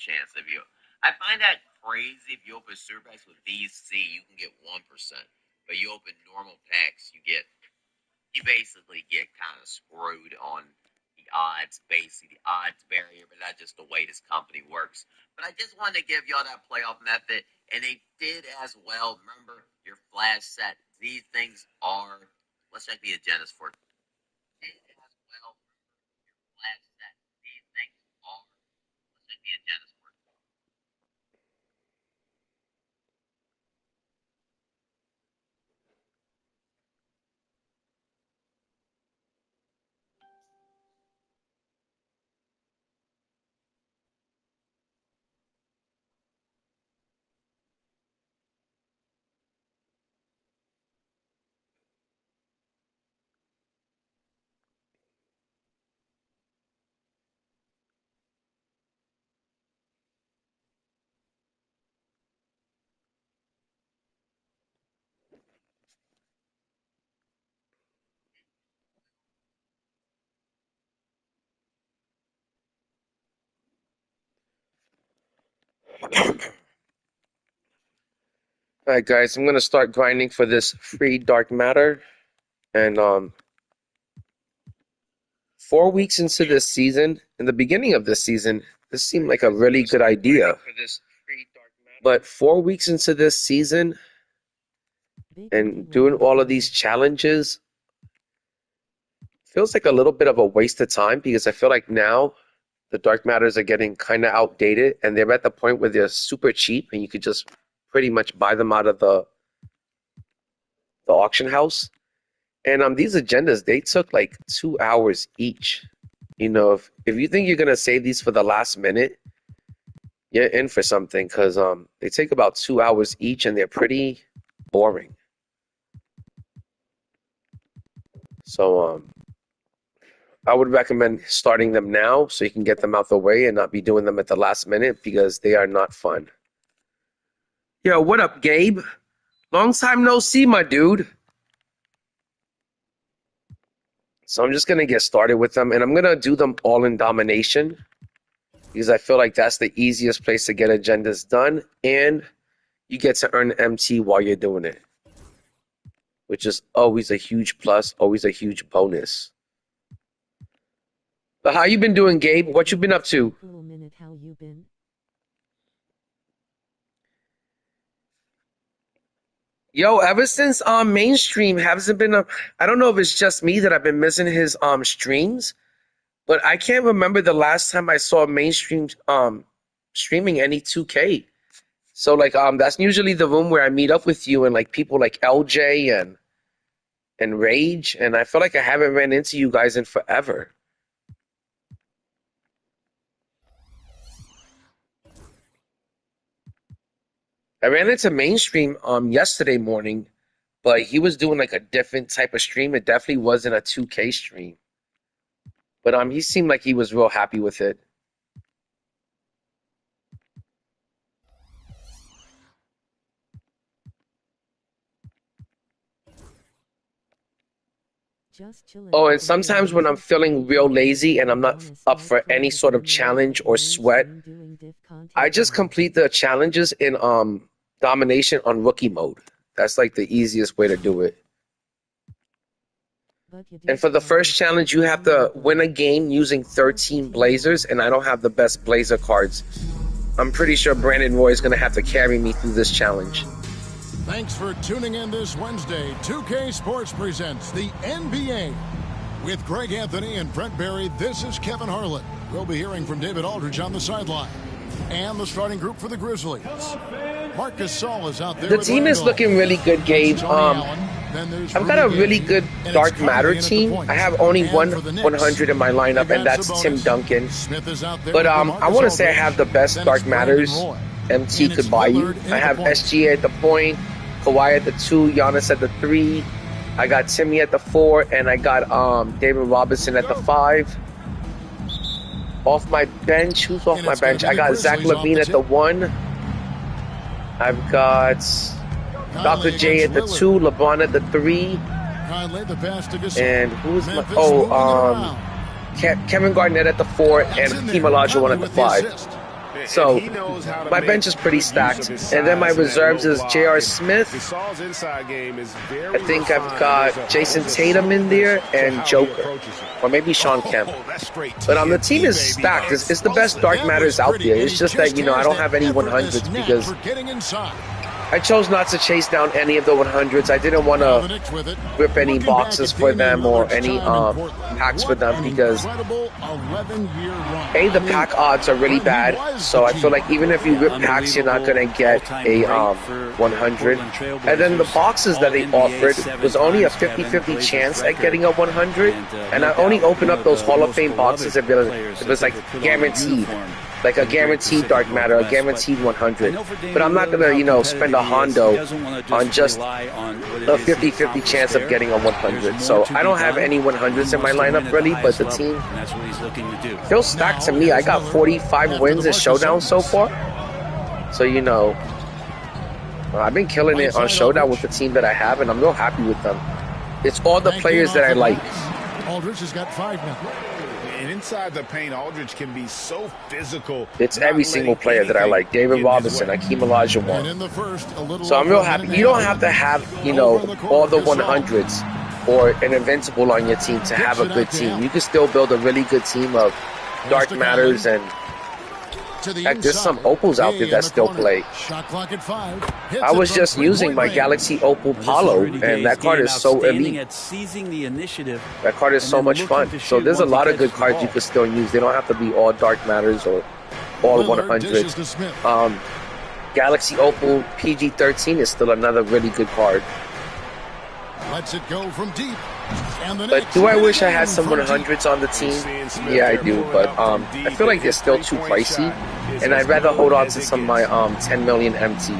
chance if you. I find that crazy. If you open super packs with VC, you can get 1%, but you open normal packs, you basically get kind of screwed on the odds, basically the odds barrier. But that's just the way this company works. But I just wanted to give y'all that playoff method, and they did as well. Remember your flash set. These things are. Let's check the agendas for it. Did as well. Remember your flash set. These things are. Let's check the agendas for it. All right, guys, I'm gonna start grinding for this free dark matter, and 4 weeks into this season, in the beginning of this season, this seemed like a really good idea. But 4 weeks into this season, and doing all of these challenges feels like a little bit of a waste of time because I feel like now the dark matters are getting kind of outdated, and they're at the point where they're super cheap, and you could just pretty much buy them out of the auction house. And these agendas, they took like 2 hours each. If you think you're gonna save these for the last minute, you're in for something because they take about 2 hours each and they're pretty boring. So I would recommend starting them now so you can get them out the way and not be doing them at the last minute because they are not fun. Yo, what up, Gabe? Long time no see, my dude. So I'm just gonna get started with them, and I'm gonna do them all in domination because I feel like that's the easiest place to get agendas done, and you get to earn MT while you're doing it, which is always a huge plus, always a huge bonus. But how you been doing, Gabe? What you been up to? How you been? Yo, ever since mainstream hasn't been up. I don't know if it's just me that I've been missing his streams, but I can't remember the last time I saw mainstream streaming any 2K. So like that's usually the room where I meet up with you and like people like LJ and Rage, and I feel like I haven't ran into you guys in forever. I ran into mainstream yesterday morning, but he was doing like a different type of stream. It definitely wasn't a 2K stream. But he seemed like he was real happy with it. Oh, and sometimes when I'm feeling real lazy and I'm not up for any sort of challenge or sweat, I just complete the challenges in domination on rookie mode. That's like the easiest way to do it. And for the first challenge, you have to win a game using 13 Blazers, and I don't have the best Blazer cards. I'm pretty sure Brandon Roy is going to have to carry me through this challenge. Thanks for tuning in this Wednesday. 2K Sports presents the NBA. With Greg Anthony and Brent Barry, this is Kevin Harlan. We'll be hearing from David Aldridge on the sideline. And the starting group for the Grizzlies. Marc Gasol is out there. The team is looking really good, Gabe. I've got a really good Dark Matter team. I have only one 100 in my lineup, and that's Tim Duncan. But I want to say I have the best Dark Matters MT could buy you. I have SGA at the point, Kawhi at the 2, Giannis at the 3. I got Timmy at the 4, and I got David Robinson at the 5. Off my bench, who's off my bench? I got Zach LaVine at the 1. I've got Dr. J at the 2, LeBron at the 3. And who's my Kevin Garnett at the 4 and Hakeem Olajuwon at the 5. So my bench is pretty stacked. And then my reserves is J.R. Smith. I think I've got Jason Tatum in there and Joker. Or maybe Sean Kemp. But the team is stacked. It's the best dark matters out there. It's just that, I don't have any 100s because I chose not to chase down any of the 100s. I didn't want to rip any boxes for them or any packs for them because the pack odds are really bad. So I feel like even if you rip packs, you're not going to get a 100. And then the boxes that they offered was only a 50-50 chance at getting a 100. And I only opened up those Hall of Fame boxes if it was like guaranteed. Like a guaranteed dark matter, a guaranteed 100. But I'm not gonna, spend a hondo on just a 50-50 chance of getting a 100. So I don't have any 100s in my lineup really, but the team feels stacked to me. I got 45 wins in Showdown so far. So I've been killing it on Showdown with the team that I have, and I'm real happy with them. It's all the players that I like. Aldridge has got 5 now. And inside the paint, Aldridge can be so physical. It's every single player that I like. David Robinson, Hakeem Olajuwon. So I'm real happy. You don't have to have, all the 100s or an invincible on your team to have a good team. You can still build a really good team of dark matters, and heck, there's some opals out there that still play. I was just using my Galaxy Opal Palo, and that card is so elite. That card is so much fun. So there's a lot of good cards you can still use. They don't have to be all dark matters or all 100s. Galaxy Opal PG-13 is still another really good card. Lets it go from deep. But do I wish I had some 100s on the team? Yeah, I do. But I feel like they're still too pricey, and I'd rather hold on to some of my 10 million MT.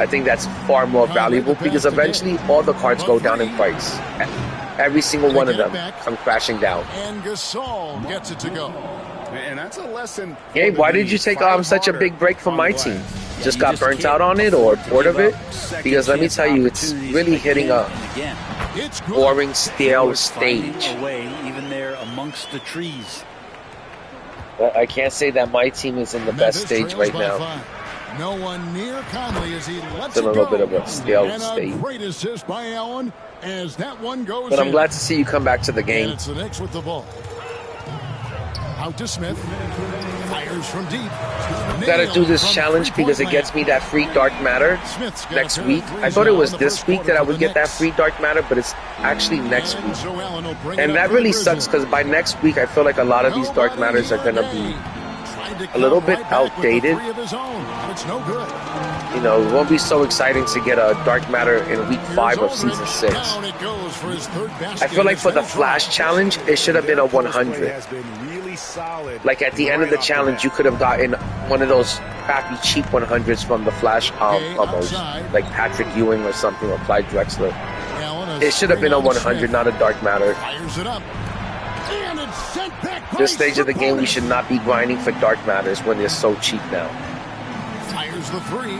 I think that's far more valuable because eventually all the cards go down in price. Every single one of them come crashing down. And Gasol gets it to go. And that's a lesson. Hey, why did you take such a big break from my team? Just got burnt out on it or bored of it? Because let me tell you, it's really hitting a boring, stale stage. Even there amongst the trees. I can't say that my team is in the best stage right now. No one near Conley as he lets it's a little bit of a stale state. Great assist by Allen as that one goes. But I'm glad to see you come back to the game. And it's the Knicks with the ball. Out to Smith. Fires from deep. Gotta do this challenge because it gets me that free dark matter next week. I thought it was this week that I would get that free dark matter, but it's actually next week. And that really sucks because by next week I feel like a lot of these dark matters are gonna be a little bit outdated. It won't be so exciting to get a dark matter in week 5 of season 6. I feel like for the Flash challenge, it should have been a 100. Like at the end of the challenge, you could have gotten one of those crappy cheap 100s from the Flash almost, like Patrick Ewing or something, or Clyde Drexler. It should have been a 100, not a dark matter. This stage of the game, we should not be grinding for dark matters when they're so cheap now. Fires the 3.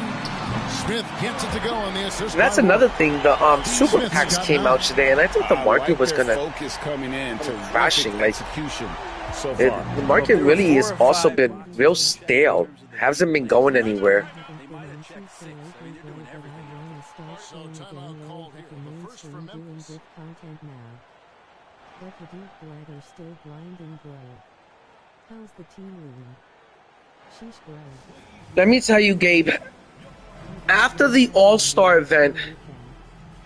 Smith gets it to go on the assist. That's another thing. The super packs came out today, and I thought the market was gonna crashing. Like the market really has also been real stale. Hasn't been going anywhere. Let me tell you, Gabe, after the All-Star event,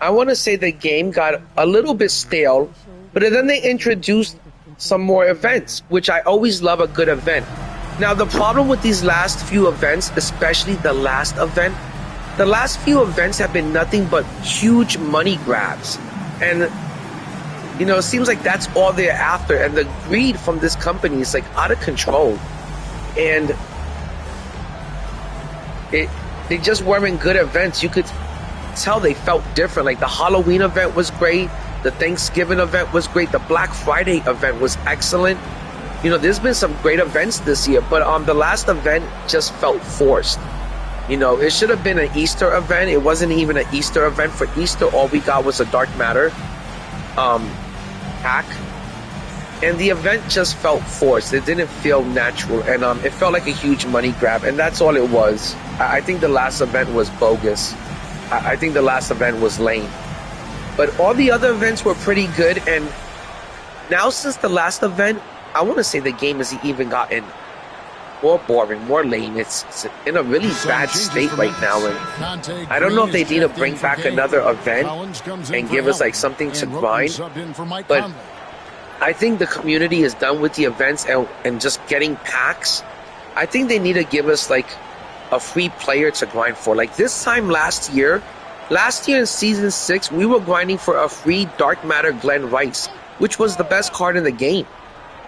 I want to say the game got a little bit stale, but then they introduced some more events, which I always love a good event. Now, the problem with these last few events, especially the last event, the last few events have been nothing but huge money grabs. And it seems like that's all they're after. And the greed from this company is like out of control. And they just weren't good events. You could tell they felt different. Like the Halloween event was great. The Thanksgiving event was great. The Black Friday event was excellent. There's been some great events this year, but the last event just felt forced. It should have been an Easter event. It wasn't even an Easter event. For Easter, all we got was a dark matter pack. And the event just felt forced. It didn't feel natural, and it felt like a huge money grab, and that's all it was. I think the last event was bogus. I think the last event was lame. But all the other events were pretty good, and now since the last event, I want to say the game has even gotten more boring, more lame. It's in a really bad state right now, and I don't know if they need to bring back another event and give us like something to grind, but I think the community is done with the events and just getting packs. I think they need to give us like a free player to grind for. Like this time last year in Season 6, we were grinding for a free Dark Matter Glenn Rice, which was the best card in the game.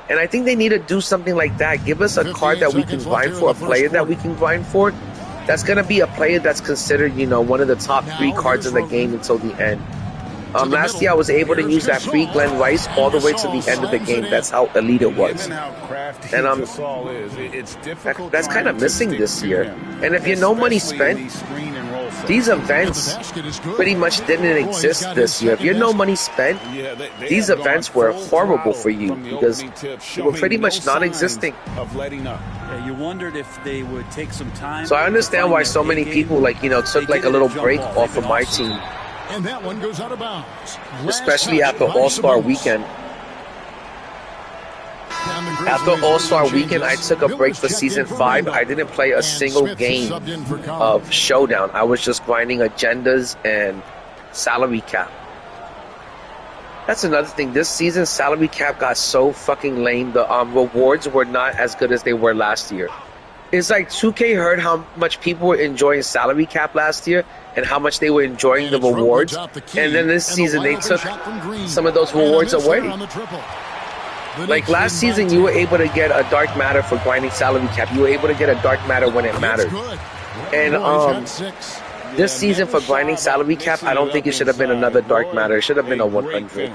And I think they need to do something like that. Give us a card that we can grind for, a player that we can grind for. That's going to be a player that's considered, you know, one of the top 3 cards in the game until the end. Last year I was able to use that free Glenn Rice all the way to the end of the game. That's how elite it was. And that's kind of missing this year. And if you know money spent, these events pretty much didn't exist this year. If you know money spent, these events were horrible for you because they were pretty much non-existing. You wondered if they would take some time. So I understand why so many people, like, you know, took like a little break off of MyTeam. And that one goes out of bounds. Especially after All-Star Weekend. After All-Star Weekend, I took a break for Season 5. I didn't play a single game of Showdown. I was just grinding agendas and salary cap. That's another thing. This season, salary cap got so fucking lame. The rewards were not as good as they were last year. It's like 2K heard how much people were enjoying salary cap last year and how much they were enjoying the rewards. And then this season, they took some of those rewards away. Like last season, you were able to get a Dark Matter for grinding salary cap. You were able to get a Dark Matter when it mattered. And this season for grinding salary cap, I don't think it should have been another Dark Matter. It should have been a 100.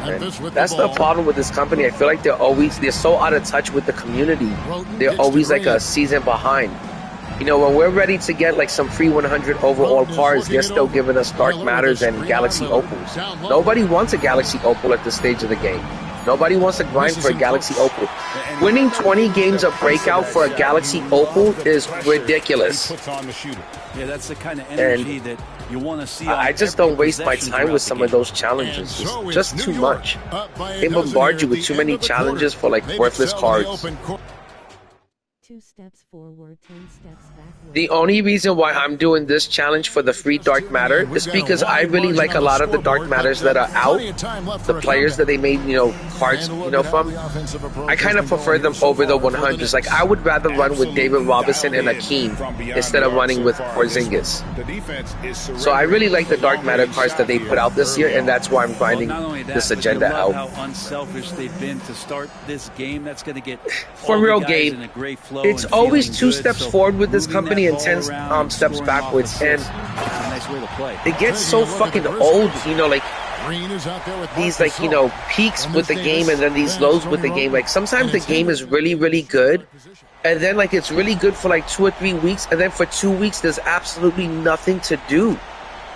And that's the problem with this company. I feel like they're so out of touch with the community. They're always like a season behind. You know, when we're ready to get like some free 100 overall cards, they're still giving us Dark Matters and Galaxy Opals. Nobody wants a Galaxy Opal at this stage of the game. Nobody wants to grind for a Galaxy Opal. Winning 20 games of Breakout for a Galaxy Opal is ridiculous. Yeah, that's the kind of energy that you want to see. I just don't waste my time with some of those challenges. It's just too much. They bombard you with too many challenges for like worthless cards. 2 steps forward, 10 steps backward. The only reason why I'm doing this challenge for the free Dark Matter is because I really like a lot of the Dark Matters that are out. The players that they made, you know, cards, you know, from. I kind of prefer them over the 100s. Like, I would rather run with David Robinson and Akeem instead of running with Porzingis. So I really like the Dark Matter cards that they put out this year, and that's why I'm grinding this agenda out. How unselfish they've been to start this game. That's going to get for real, Gabe. It's always 2 steps forward with this company and 10 steps backwards, and it gets so fucking old, you know, like these, like, you know, peaks with the game and then these lows with the game. Like, sometimes the game is really, really good, and then, like, it's really good for like 2 or 3 weeks, and then for 2 weeks there's absolutely nothing to do.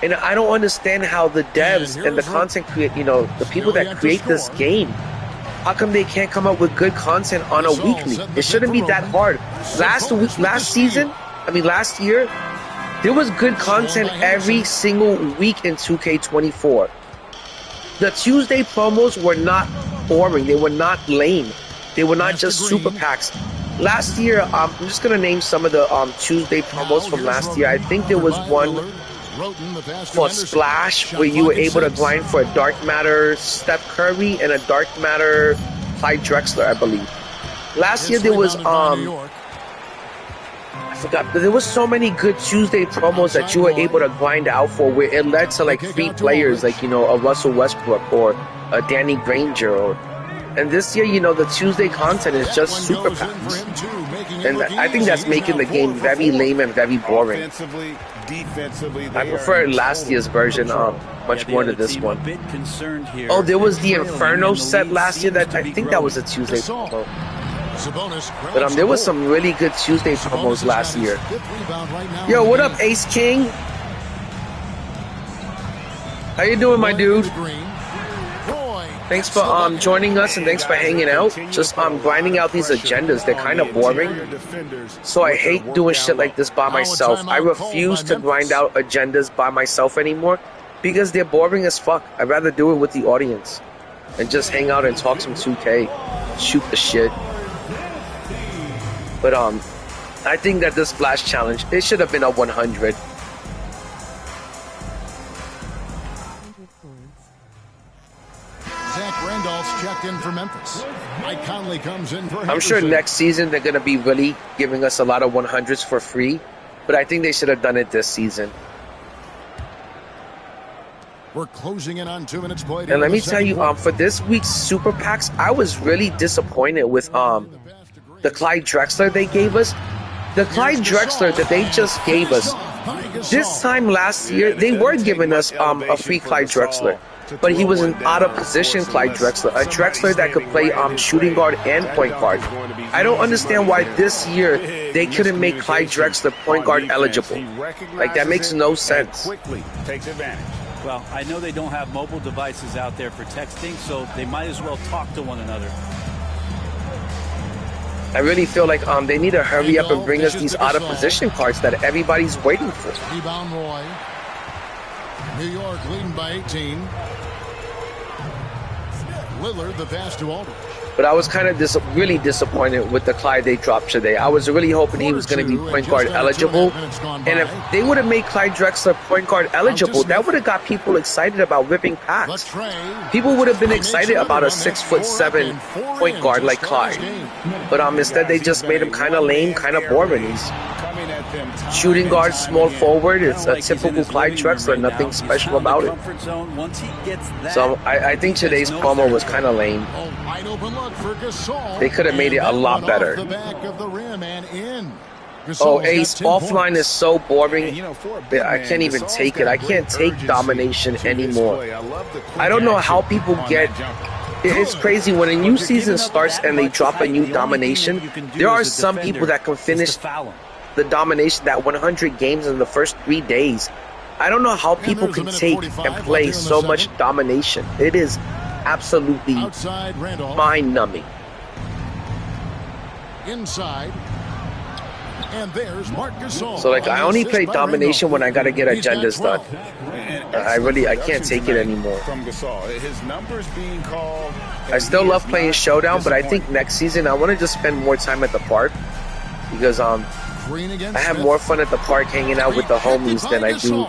And I don't understand how the devs and the content you know, the people that create this game, how come they can't come up with good content on a weekly? It shouldn't be that hard. Last year, there was good content every single week in 2K24. The Tuesday promos were not boring. They were not lame. They were not just super packs. Last year, I'm just going to name some of the Tuesday promos from last year. I think there was one for Splash where you were able to grind for a Dark Matter Steph Curry and a Dark Matter Clyde Drexler, I believe. Last year there was I forgot, but there was so many good Tuesday promos that you were able to grind out for, where it led to like free players, like, you know, a Russell Westbrook or a Danny Granger. And this year, you know, the Tuesday content is just super packs. And I think that's making the game very lame and very boring. I prefer last year's version much more to this one. Oh, there was the Inferno set last year that I think that was a Tuesday promo. But there was some really good Tuesday promos last year. Yo, what up, Ace King? How you doing, my dude? Thanks for joining us, and thanks for hanging out. Just grinding out these agendas. They're kind of boring. So I hate doing shit like this by myself. I refuse to grind out agendas by myself anymore because they're boring as fuck. I'd rather do it with the audience and just hang out and talk some 2K, shoot the shit. But I think that this flash challenge, it should have been a 100. Zach Randolph's checked in for Memphis. Mike Conley comes in for I'm sure next season they're going to be really giving us a lot of 100s for free, but I think they should have done it this season. We're closing in on 2 minutes played. And let me tell you, for this week's Super Packs, I was really disappointed with the Clyde Drexler they gave us. The Clyde Drexler that they just gave us, this time last year, they were giving us a free Clyde Drexler. But he was an out-of-position Clyde Drexler, a Drexler that could play shooting guard and point guard. I don't understand why this year they couldn't make Clyde Drexler point guard eligible. Like, that makes no sense. Well, I know they don't have mobile devices out there for texting, so they might as well talk to one another. I really feel like they need to hurry up and bring us these out-of-position cards that everybody's waiting for. Rebound Roy. New York leading by 18. Lillard the pass to Aldridge. But I was kind of really disappointed with the Clyde they dropped today. I was really hoping he was going to be point guard eligible. And if they would have made Clyde Drexler point guard eligible, that would have got people excited about ripping packs. People would have been excited about a 6'7" point guard like Clyde. But instead they just made him kind of lame, kind of boring. He's shooting guard, small forward. It's a typical Clyde Drexler, nothing special about it. So I think today's promo was kind of lame. They could have made it a lot better. Oh, Ace, offline is so boring. I can't even take it. I can't take domination anymore. I don't know how people get... It's crazy when a new season starts and they drop a new domination. There are some people that can finish the domination, that 100 games in the first 3 days. I don't know how people can take and play so much domination. It is absolutely mind-numbing. Inside. And there's Marc Gasol. So like I only play domination when I gotta get agendas done. I can't take it anymore. I still love playing Showdown, but I think next season I want to just spend more time at the park because I have more fun at the park hanging out with the homies than I do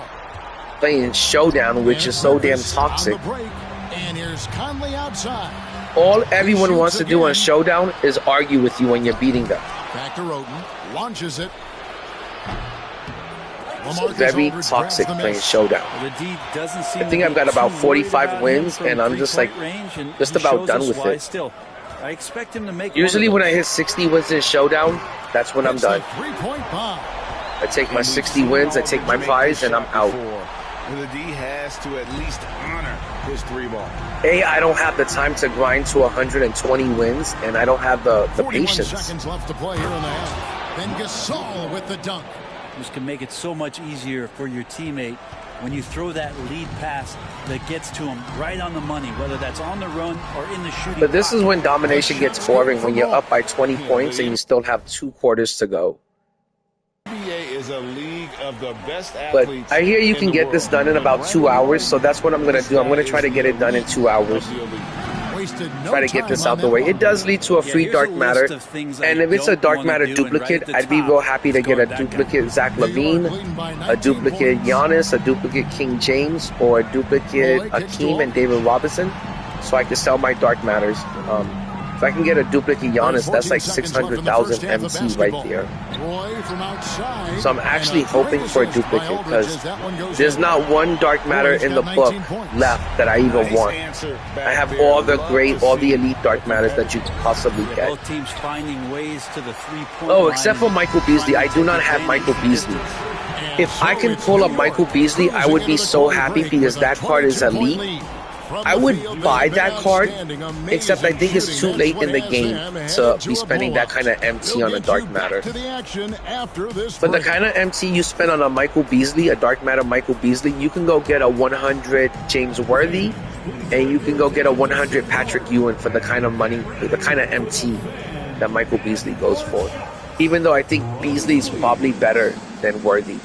playing Showdown, which is so damn toxic. And here's Conley outside. All everyone wants to do on Showdown is argue with you when you're beating them. Back to Roden. Launches it. It's very toxic playing Showdown. I think I've got about 45 wins, and I'm just like, just about done with it. Usually when I hit 60 wins in Showdown, that's when I'm done. I take my 60 wins, I take my prize, and I'm out. The D has to at least honor his 3-ball. I don't have the time to grind to 120 wins, and I don't have the patience. 41 seconds left to play here in the half. Then Gasol with the dunk. This can make it so much easier for your teammate when you throw that lead pass that gets to him right on the money, whether that's on the run or in the shooting. But this is when domination gets boring, when you're up by 20 points and you still have 2 quarters to go. Is a league of the best but I hear you can get this done in about 2 hours, so that's what I'm going to do. I'm going to try to get it done in 2 hours. Try to get this out the way. It does lead to a free dark matter, and if it's a dark matter duplicate, I'd be real happy to get a duplicate Zach LaVine, a duplicate Giannis, a duplicate King James, or a duplicate Akeem and David Robinson, so I can sell my dark matters. If I can get a duplicate Giannis, that's like 600,000 MC right there. So I'm actually hoping for a duplicate because there's not one dark matter in the book left that I even want. I have all the great, all the elite dark matters that you could possibly get. Oh, except for Michael Beasley. I do not have Michael Beasley. If I can pull up Michael Beasley, I would be so happy because that card is elite. I would buy that card, except I think it's too late in the game to be spending that kind of MT on a dark matter. For the kind of MT you spend on a Michael Beasley, a dark matter Michael Beasley, you can go get a 100 James Worthy, and you can go get a 100 Patrick Ewing for the kind of money, the kind of MT that Michael Beasley goes for. Even though I think Beasley is probably better than Worthy.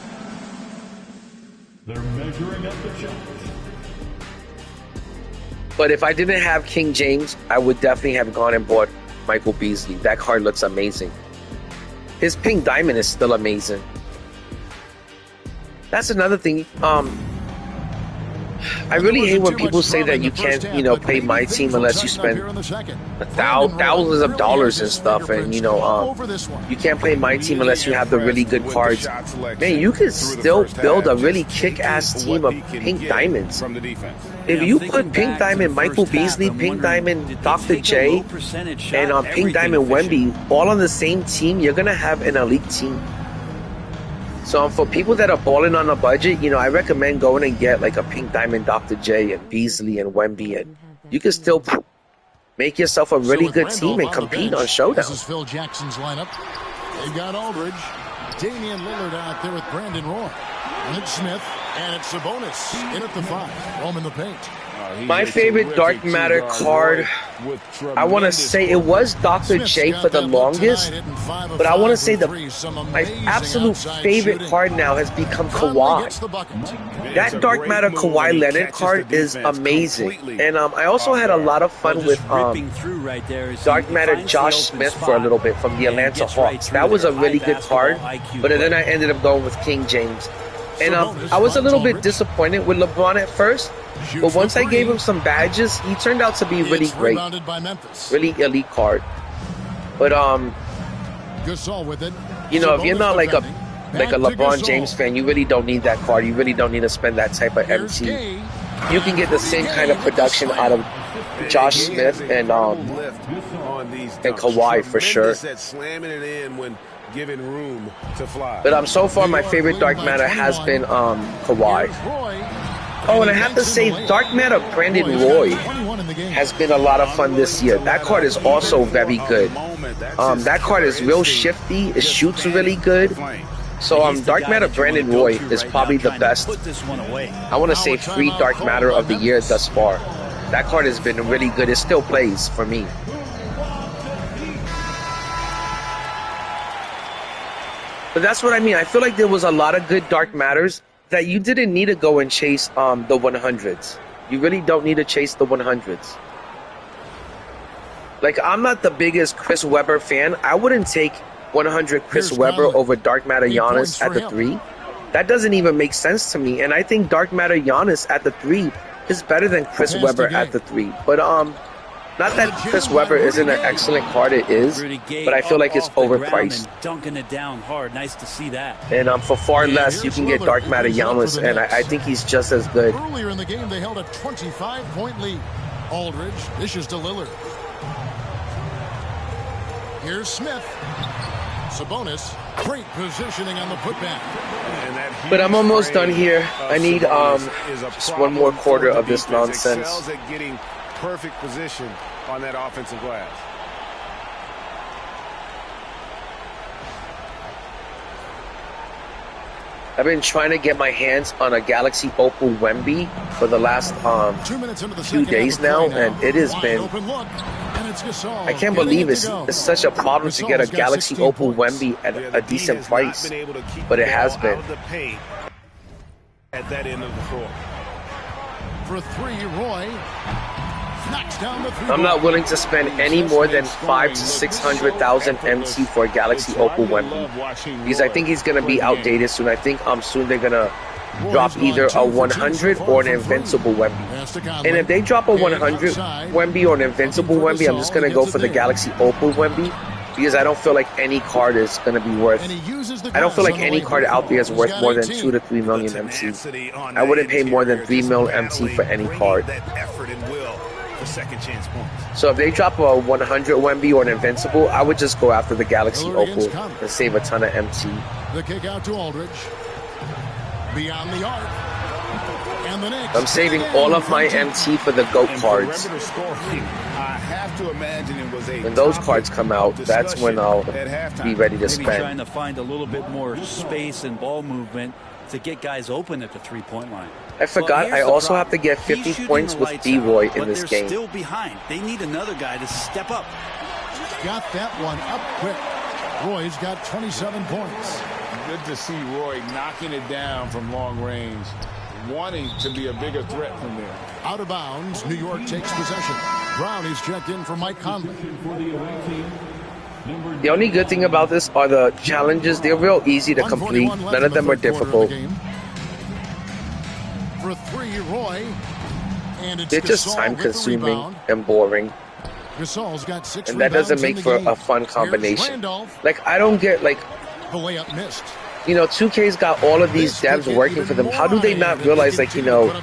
They're measuring up the challenge. But if I didn't have King James, I would definitely have gone and bought Michael Beasley. That card looks amazing. His pink diamond is still amazing. That's another thing. I really hate when people say that you can't, play MyTeam unless you spend thousands of dollars and stuff, and you can't play MyTeam unless you have the really good cards. Man, you can still build a really kick-ass team of pink diamonds. If you put pink diamond Michael Beasley, pink diamond Dr. J, and pink diamond Wemby all on the same team, you're gonna have an elite team. So for people that are balling on a budget, I recommend going and get like a pink diamond Dr. J and Beasley and Wemby, and you can still make yourself a really good team and compete on Showdown. This is Phil Jackson's lineup. They've got Aldridge, Damian Lillard out there with Brandon Roy, Lynch Smith, and it's Sabonis in at the 5. Roam in the paint. My favorite dark matter card, I want to say it was Dr. J for the longest, but I want to say my absolute favorite card now has become Kawhi. That dark matter Kawhi Leonard card is amazing, and I also had a lot of fun with dark matter Josh Smith for a little bit from the Atlanta Hawks. That was a really good card, but then I ended up going with King James. And I was a little bit disappointed with LeBron at first, but once I gave him some badges, he turned out to be really great, really elite card. But if you're not like a LeBron James fan, you really don't need that card. You really don't need to spend that type of MT. You can get the same kind of production out of Josh Smith and Kawhi for sure. Given room to fly. But so far my favorite dark matter has been Kawhi. Oh, and I have to say dark matter Brandon Roy has been a lot of fun this year. That card is also very good. That card is real shifty. It shoots really good. So dark matter Brandon Roy is probably the best. I want to say free dark matter of the year thus far. That card has been really good. It still plays for me. But that's what I mean. I feel like there was a lot of good dark matters that you didn't need to go and chase the 100s. You really don't need to chase the 100s. Like, I'm not the biggest Chris Webber fan. I wouldn't take 100 Chris Webber over dark matter Giannis at the 3. That doesn't even make sense to me. And I think dark matter Giannis at the 3 is better than Chris Webber at the 3. But not that Chris Webber isn't an excellent card, it is, but I feel like it's overpriced. Dunking it down hard, nice to see that. And for far less, you can get dark matter Giannis, and I think he's just as good. Earlier in the game, they held a 25-point lead. Aldridge dishes to Lillard. Here's Smith. Sabonis, great positioning on the putback. But I'm almost done here. I need just one more quarter of this nonsense. Perfect position on that offensive glass. I've been trying to get my hands on a Galaxy Opal Wemby for the last few days now, and it has been... I can't believe it's such a problem to get a Galaxy Opal Wemby at a decent price, but it has been. At that end of the floor. For 3, Roy. I'm not willing to spend any more than 500,000 to 600,000 MT for a Galaxy Opal Wemby, because I think he's going to be outdated soon. I think soon they're going to drop either a 100 or an invincible Wemby. And if they drop a 100 Wemby or an invincible Wemby, I'm just going to go for the Galaxy Opal Wemby, because I don't feel like any card is going to be worth... I don't feel like any card out there is worth more than 2 to 3 million MT. I wouldn't pay more than 3 mil MT for any card. Second chance points. So if they drop a 100 Wemby or an invincible, I would just go after the Galaxy Opal and save a ton of MT. The kick out to Aldridge. Beyond the arc. And the next, I'm saving all of my MT for the GOAT cards. I have to imagine it was a When those cards come out, that's when I'll be ready to Maybe spend. trying to find a little bit more space and ball movement to get guys open at the three-point line. I forgot I also have to get 50 points with D-Roy in this game. Still behind. They need another guy to step up. got that one up quick. Roy's got 27 points. Good to see Roy knocking it down from long range, wanting to be a bigger threat from there. Out of bounds, New York takes possession. Brown is checked in for Mike Conley. The only good thing about this are the challenges. They're real easy to complete. None of them are difficult. For three, Roy. And it's They're just time-consuming and boring. Gasol's got 6 and that doesn't make for a fun combination. Like, I don't get, like, the layup missed. You know, 2K's got all of these devs working for them. How do they not realize, like, you know,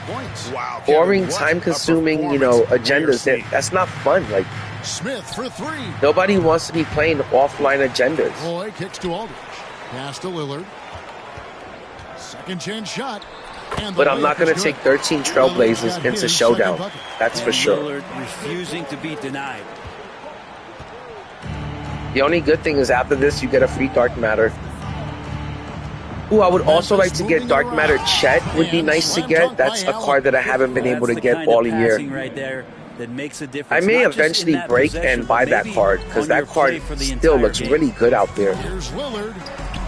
boring, time-consuming, you know, agendas? That's not fun. Like, Smith for 3. Nobody wants to be playing offline agendas. Roy kicks to Aldridge. Pass to Lillard. Second chance shot. But I'm not going to take 13 Trailblazers into showdown. That's for sure. Lillard refusing to be denied. The only good thing is after this, you get a free Dark Matter. Ooh, I would also like to get Dark Matter Chet. Would be nice to get. That's a card that I haven't been able to get all year. That makes a difference. I may eventually break and buy that card because that card still looks really good out there. Here's Lillard.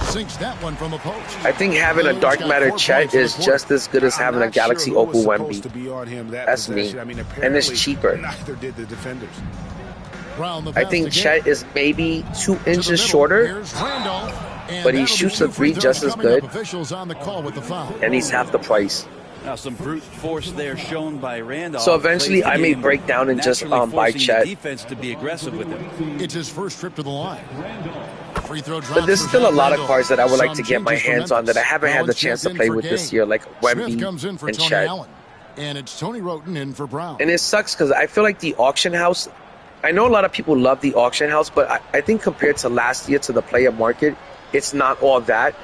Sinks that one from the post. I think having a Dark Matter Chet is just as good as having a Galaxy Opal Wemby. That's me. And it's cheaper. I think Chet is maybe 2 inches shorter, but he shoots a 3 just as good, and he's half the price. Now some brute force there shown by Randolph. So eventually I may break down and just buy Chet. Defense to be aggressive with him. It's his first trip to the line. Free throw drop. But there's still a lot of cards that I would like to get my hands on that I haven't had the chance to play with this year, like Wemby and Chet. And it's Tony Roten in for Brown. And it sucks because I feel like the auction house, I know a lot of people love the auction house, but I think compared to last year to the player market, it's not all that,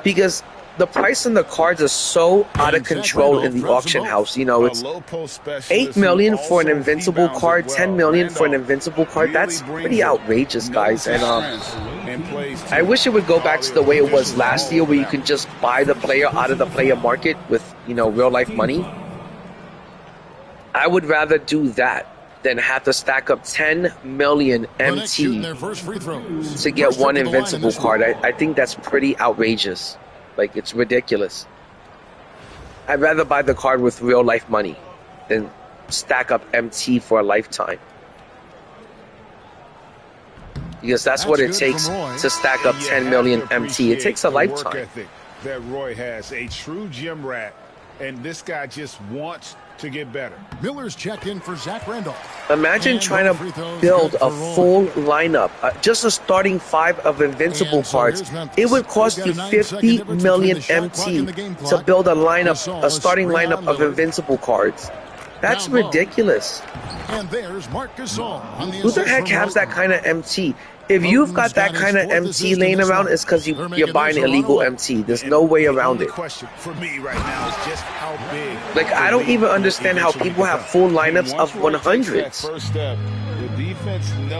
because the price on the cards are so out of control in the auction house. You know, it's $8 million for an invincible card, $10 million for an invincible card. That's pretty outrageous, guys. And I wish it would go back to the way it was last year, where you can just buy the player out of the player market with, you know, real life money. I would rather do that than have to stack up 10 million MT to get one invincible card. I think that's pretty outrageous. Like, it's ridiculous. I'd rather buy the card with real life money than stack up MT for a lifetime. Because that's what it takes to stack up 10 million MT. It takes a lifetime. That Roy has, a true gym rat, and this guy just wants to get better. Miller's checked in for Zach Randolph. Imagine trying to build a full lineup, just a starting 5 of invincible cards. It would cost you 50 million MT to build a lineup, a starting lineup of invincible cards. That's ridiculous. And there's Marc Gasol. Who the heck has that kind of MT? If you've got that kind of MT laying around, it's because you're buying illegal MT. There's no way around it. Like, I don't even understand how people have full lineups of 100s.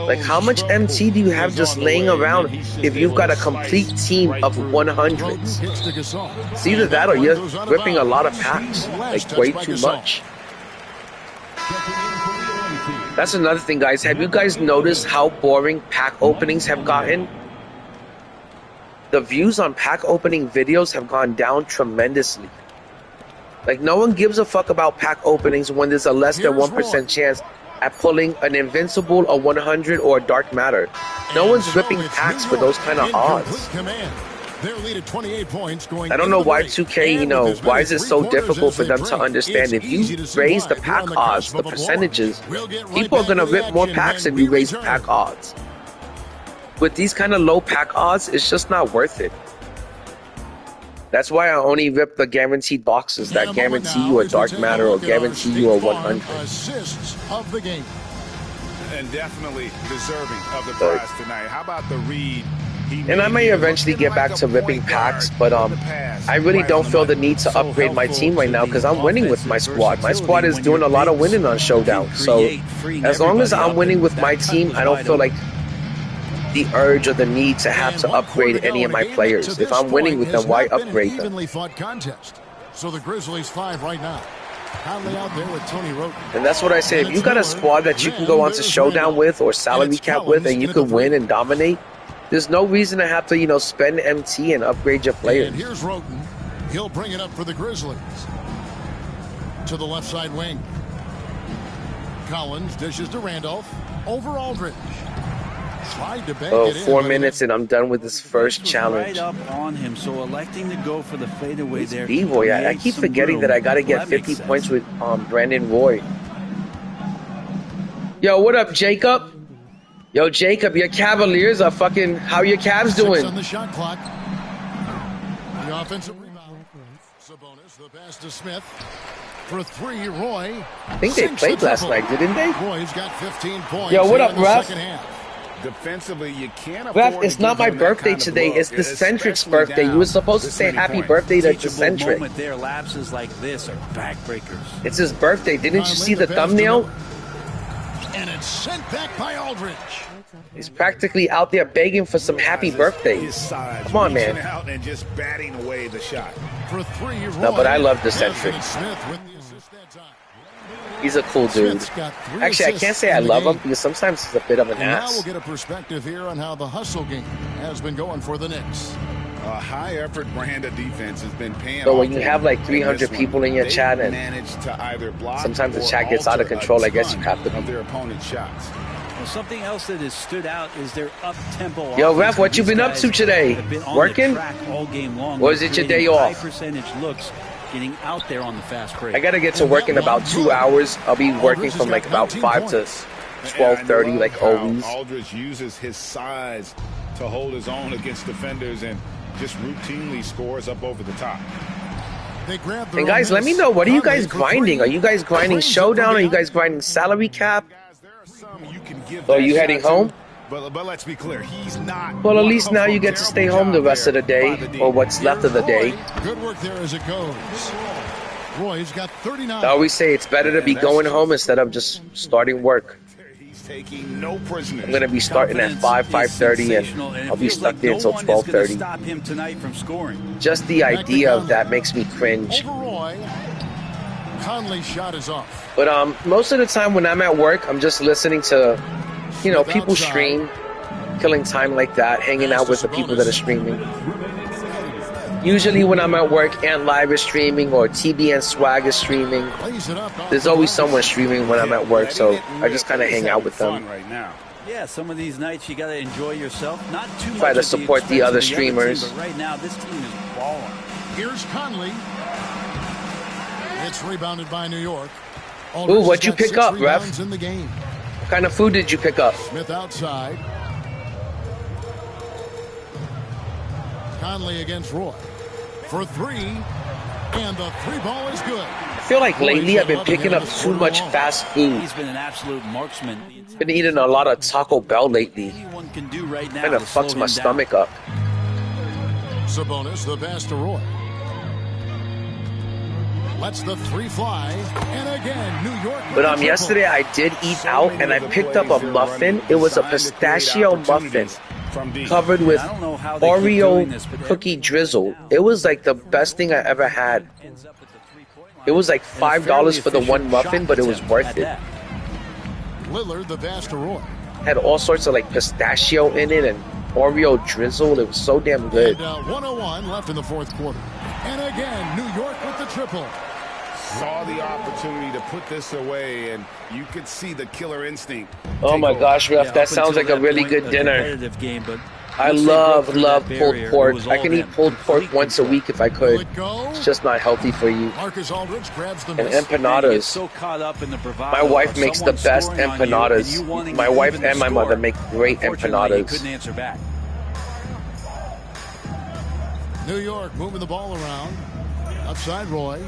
Like, how much MT do you have just laying around if you've got a complete team of 100s? It's either that or you're ripping a lot of packs. Like, way too much. That's another thing, guys. Have you guys noticed how boring pack openings have gotten? The views on pack opening videos have gone down tremendously. Like, no one gives a fuck about pack openings when there's a less than 1% chance at pulling an invincible, a 100, or a dark matter. No one's ripping packs for those kind of odds. Their lead at 28 points going. I don't know why 2K, you know, why is it so difficult for them to understand? If you raise the pack odds, the percentages, people are going to rip more packs if you raise pack odds. With these kind of low pack odds, it's just not worth it. That's why I only rip the guaranteed boxes that guarantee you a dark matter or guarantee you a 100. Assists of the game. And definitely deserving of the prize tonight. How about the read And I may eventually get back to ripping packs, but I really don't feel the need to upgrade my team right now because I'm winning with my squad. My squad is doing a lot of winning on Showdown. So as long as I'm winning with my team, I don't feel like the urge or the need to have to upgrade any of my players. If I'm winning with them, why upgrade them? Evenly fought contest. So the Grizzlies 5 right now. Conley out there with Tony Roten. And that's what I say. If you got a squad that you can go onto Showdown with or salary cap with and you can win and dominate, there's no reason to have to, you know, spend MT and upgrade your players. And here's Roten. He'll bring it up for the Grizzlies. To the left side wing. Collins dishes to Randolph. Over Aldridge. Tried to bang it in, 4 minutes and I'm done with this first challenge. Right up on him, so electing to go for the fadeaway there. B-Boy, I keep forgetting that I got to get 50 points with Brandon Roy. Yo, what up, Jacob? Yo, Jacob, your Cavaliers are fucking... How are your Cavs doing? On the shot clock. The offensive rebound. Sabonis, the pass to Smith. For 3, Roy. I think they played last night, didn't they? Roy's got 15 points. Yo, what up, Ref? Defensively, you can't Ref, it's not my birthday today. It's the Centric's birthday. You were supposed to say happy birthday to the Centric. There, lapses like this are backbreakers. It's his birthday. Didn't you see the thumbnail? And it's sent back by Aldridge. He's practically out there begging for some happy birthdays. Come on, man. Out and just batting away the shot. For 3, No, but I love the Centric. He's a cool dude. Actually, I can't say I love him because sometimes he's a bit of an Now ass. we'll get a perspective here on how the hustle game has been going for the Knicks. A high-effort brand of defense has been paying So off. when you have like 300 people in your chat and sometimes the chat gets out of control, I guess you have to of be. their opponent's shots. Well, something else that has stood out is their up-tempo. Yo, Ref, what you been up to today? Working? All game long, Or is it your day off? High percentage looks, getting out there on the fast break. I gotta get to work in about 2 hours. I'll be working from like about 5 to 12:30, like always. Aldridge uses his size to hold his own against defenders and just routinely scores up over the top. And guys, let me know, what are you guys grinding? Are you guys grinding Showdown? Are you guys grinding salary cap? Or are you heading home? But let's be clear, he's not. Well, at least now you get to stay home the rest of the day, or what's left of the day. Good work there as it goes. Roy's got 39. I always say it's better to be going home instead of just starting work. He's taking no prisoners. I'm gonna be starting at 5:30, and I'll be stuck there until 12:30. Stop him tonight from scoring. Just the idea of that makes me cringe. Over Roy. Conley's shot is off. But most of the time when I'm at work, I'm just listening to, you know, people stream, killing time like that, hanging out with the people that are streaming. Usually when I'm at work, Ant Live is streaming or TBN Swag is streaming. There's always someone streaming when I'm at work, so I just kind of hang out with them. Right now. Yeah, some of these nights you got to enjoy yourself. Not too much. Try to at support the expense other of streamers. team, but right now, this team is balling. Here's Conley. It's rebounded by New York. Ooh, what'd you pick up, Ref? In the game. What kind of food did you pick up? Smith outside. Conley against Roy. For 3. And the 3 ball is good. I feel like lately I've been picking up too much fast food. He's been an absolute marksman. Been eating a lot of Taco Bell lately. Anyone can do right now. Kind of fucks my stomach up. Sabonis, the pass to Roy. Lets the 3 fly, and again, New York. But yesterday I did eat out, and I picked up a muffin. It was a pistachio muffin covered with Oreo cookie drizzle. It was like the best thing I ever had. It was like $5 for the one muffin, but it was worth it. Lillard, the pass to Roy. Had all sorts of like pistachio in it and Oreo drizzle. It was so damn good. And 101 left in the fourth quarter. And again, New York with the triple. Saw the opportunity to put this away, and you could see the killer instinct. Oh my gosh, Ref, that sounds like a really good dinner. I love pulled pork. I can eat pulled pork once a week if I could. It's just not healthy for you. Marcus Aldridge grabs the And empanadas. My wife makes the best empanadas. My wife and my mother make great empanadas. New York moving the ball around. Outside Roy.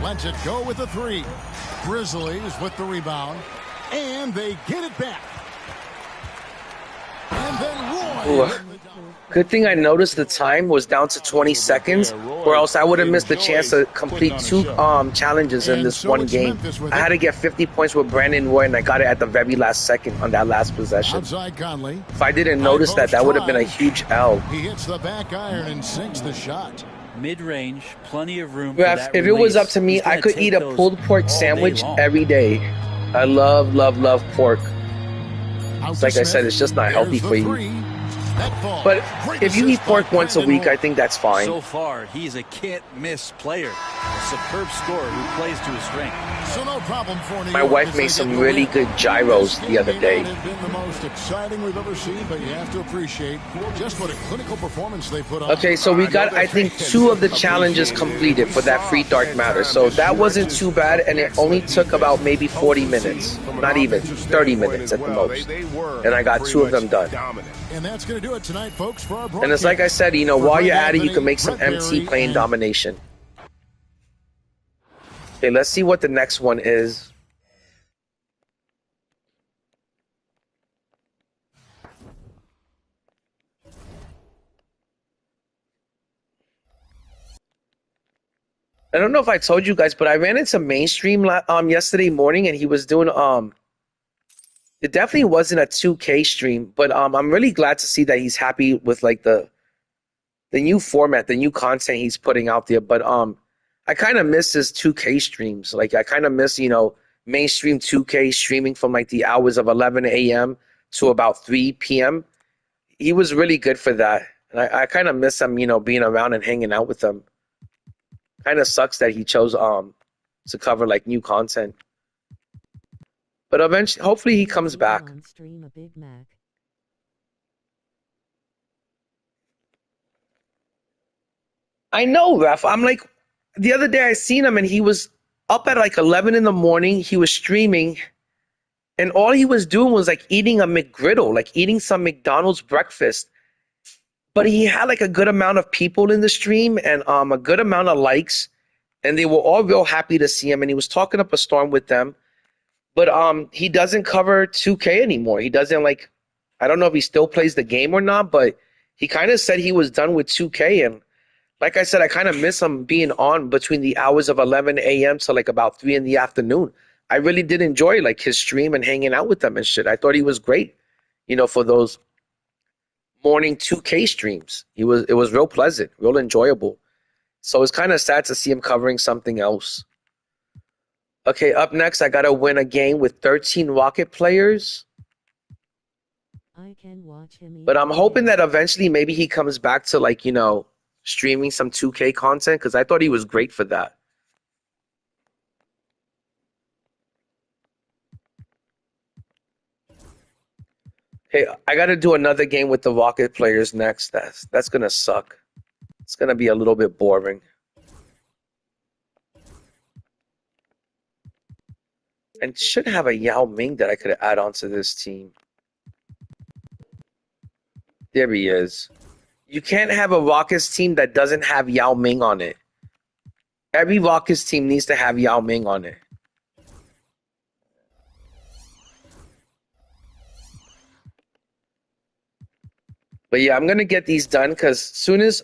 Lets it go with the 3. Grizzlies with the rebound. And they get it back. Bryant. Good thing I noticed the time was down to 20 seconds, or else I would have missed the chance to complete 2 challenges in this one game. I had to get 50 points with Brandon Roy, and I got it at the very last second on that last possession. If I didn't notice that, that would have been a huge L. He hits the back iron and sinks the shot. Mid-range, plenty of room. If it was up to me, I could eat a pulled pork sandwich every day. I love, love, love pork. Like I said, it's just not healthy for you. But if you eat pork once a week, I think that's fine. So far, he's a can't-miss player. A superb scorer who plays to his strength. So no problem for My wife made some really good gyros the other day. It's been the most exciting we've ever seen, but you have to appreciate just what a clinical performance they put on. Okay, so we got, I think, 2 of the challenges completed for that free dark matter. So that wasn't too bad, and it only took about maybe 40 minutes. Not even, 30 minutes at the most. And I got 2 of them done. And that's going to do it tonight, folks, for our broadcast. And it's like I said, you know, while you're at it, you can make some MT playing domination. Okay, let's see what the next one is. I don't know if I told you guys, but I ran into Mainstream yesterday morning, and he was doing it definitely wasn't a 2K stream, but I'm really glad to see that he's happy with like the new format, the new content he's putting out there. But I kind of miss his 2K streams. Like I kind of miss, you know, mainstream 2K streaming from like the hours of 11 a.m. to about 3 p.m. He was really good for that. And I kind of miss him, you know, being around and hanging out with them. Kind of sucks that he chose to cover like new content. But eventually, hopefully he comes back. I know, Ref. I'm like, the other day I seen him and he was up at like 11 in the morning. He was streaming and all he was doing was like eating a McGriddle, like eating some McDonald's breakfast. But he had like a good amount of people in the stream and a good amount of likes. And they were all real happy to see him. And he was talking up a storm with them. But he doesn't cover 2K anymore. He doesn't like, I don't know if he still plays the game or not, but he kind of said he was done with 2K. And like I said, I kind of miss him being on between the hours of 11 a.m. to like about 3 in the afternoon. I really did enjoy like his stream and hanging out with them and shit. I thought he was great, you know, for those morning 2K streams. It was real pleasant, real enjoyable. So it's kind of sad to see him covering something else. Okay, up next, I got to win a game with 13 Rocket players. I can watch him. But I'm hoping that eventually maybe he comes back to like, you know, streaming some 2K content because I thought he was great for that. Hey, I got to do another game with the Rocket players next. That's going to suck. It's going to be a little bit boring. And should have a Yao Ming that I could add onto this team. There he is. You can't have a Rockets team that doesn't have Yao Ming on it. Every Rockets team needs to have Yao Ming on it. But yeah, I'm going to get these done because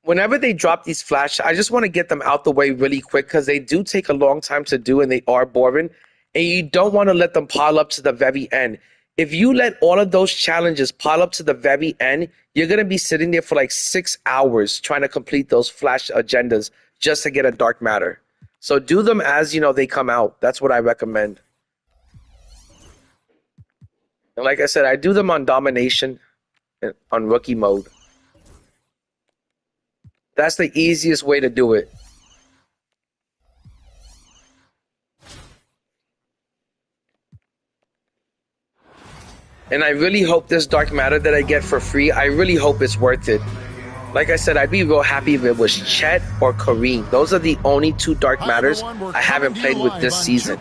whenever they drop these flash, I just want to get them out the way really quick because they do take a long time to do and they are boring. And you don't want to let them pile up to the very end. If you let all of those challenges pile up to the very end, you're going to be sitting there for like 6 hours trying to complete those flash agendas just to get a dark matter. So do them as, you know, they come out. That's what I recommend. And like I said, I do them on domination, on rookie mode. That's the easiest way to do it. And I really hope this dark matter that I get for free, I really hope it's worth it. Like I said, I'd be real happy if it was Chet or Kareem. Those are the only 2 dark matters I haven't played with this season.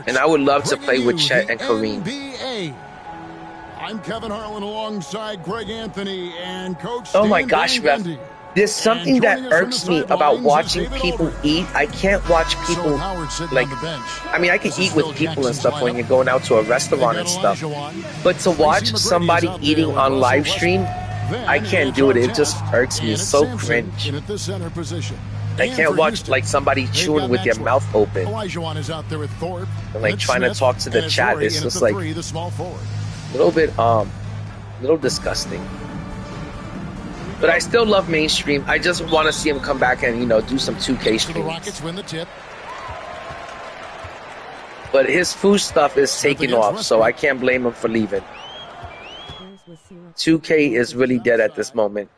And I would love to play with Chet and Kareem. I'm Kevin Harlan alongside Greg Anthony and Coach Oh my gosh, Ref. There's something that irks me about watching people eat. I can't watch people, like, I mean, I can eat with people and stuff when you're going out to a restaurant and stuff. But to watch somebody eating on live stream, I can't do it. It just irks me. It's so cringe. I can't watch, like, somebody chewing with their mouth open and, like, trying to talk to the chat. It's just, like, a little disgusting. But I still love mainstream. I just want to see him come back and, you know, do some 2K streams. But his food stuff is taking off, so I can't blame him for leaving. 2K is really dead at this moment.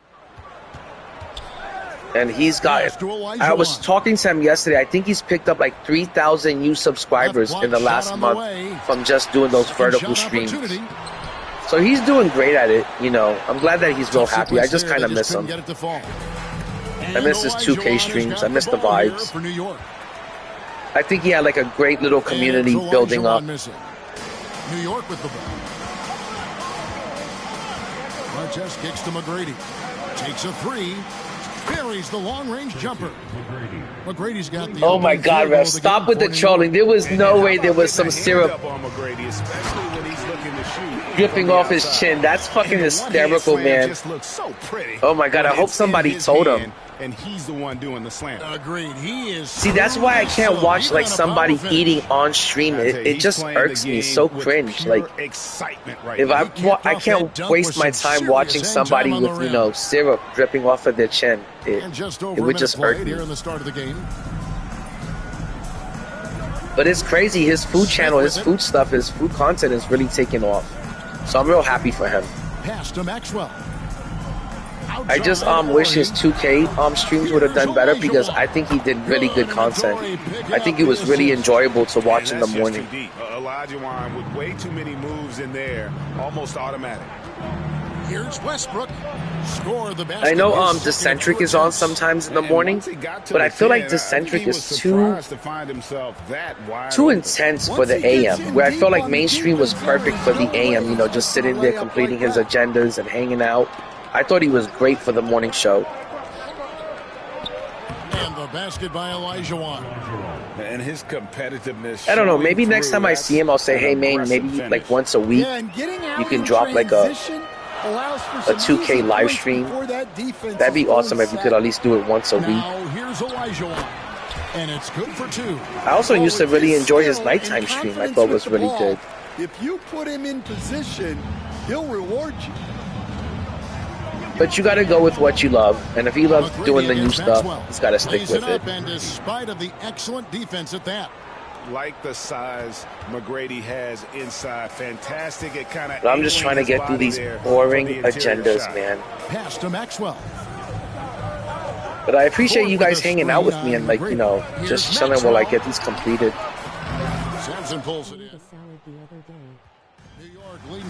And he's got, I was talking to him yesterday, I think he's picked up like 3,000 new subscribers in the last month from just doing those vertical streams. So he's doing great at it, you know. I'm glad that he's real happy. I just kind of miss him. I miss his 2K streams. I miss the vibes. I think he had like a great little community building up. New York with the ball. Marquez kicks to McGrady. Takes a three. Buries the long-range jumper. McGrady's got the... Oh my God, Ref. Stop with the trolling. There was no way there was some syrup dripping off his chin. That's fucking hysterical, man. Oh my God, I hope somebody told him. And he's the one doing the slam. Agreed. He is. See, that's why I can't watch like somebody eating on stream. It just irks me. It's so cringe. Like, if I can't waste my time watching somebody with, you know, syrup dripping off of their chin. It would just irk me. But it's crazy. His food channel, his food stuff, his food content is really taking off. So I'm real happy for him. Pass to Maxwell. I just wish his 2K streams would have done better because I think he did really good content. I think it was really enjoyable to watch in the morning. Olajuwon with way too many moves in there, almost automatic. Here's Westbrook. Score the basket. I know Decentric is on sometimes in the morning, but I feel like Decentric is too intense for the AM, where I feel like mainstream was perfect for the AM, you know, just sitting there completing his agendas and hanging out. I thought he was great for the morning show. And the basket by Olajuwon. And his competitiveness. I don't know, maybe next time I see him, I'll say, hey, man, maybe like once a week, you can drop like a 2K live stream. That'd be awesome if you could at least do it once a week. Here's Olajuwon. And it's good for two. I also used to really enjoy his nighttime stream. I thought was really good. If you put him in position, he'll reward you. But you got to go with what you love, and if he loves doing the new stuff, he's got to stick with it. And despite of the excellent defense at that, like the size McGrady has inside, fantastic. It kind of. I'm just trying to get through these boring agendas, man. Pass to Maxwell. But I appreciate you guys hanging out with me and, like, you know, just chilling while I get these completed. Samson pulls it in.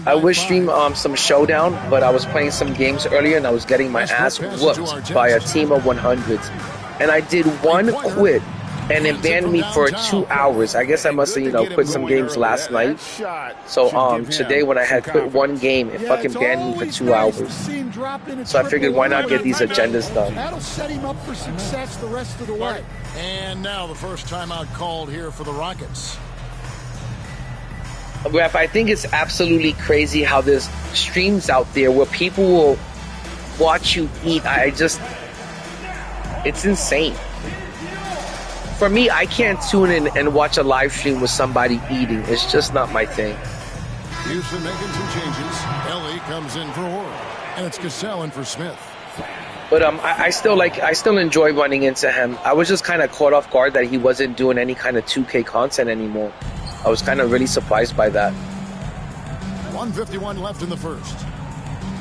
I would stream some Showdown, but I was playing some games earlier and I was getting my ass whooped by a team of 100s. And I did one quit, and it banned me for 2 hours. I guess I must have, you know, quit some games last night. So today when I had quit one game, it fucking banned me for 2 hours. So I figured, why not get these agendas done? That'll set him up for success the rest of the way. And now the first timeout called here for the Rockets. Ref, I think it's absolutely crazy how there's streams out there where people will watch you eat. It's insane. For me, I can't tune in and watch a live stream with somebody eating. It's just not my thing. Houston making some changes. Ellie comes in for Horn, and it's Cassell in for Smith. But I still enjoy running into him. I was just kind of caught off guard that he wasn't doing any kind of 2K content anymore. I was kind of really surprised by that. 1:51 left in the first.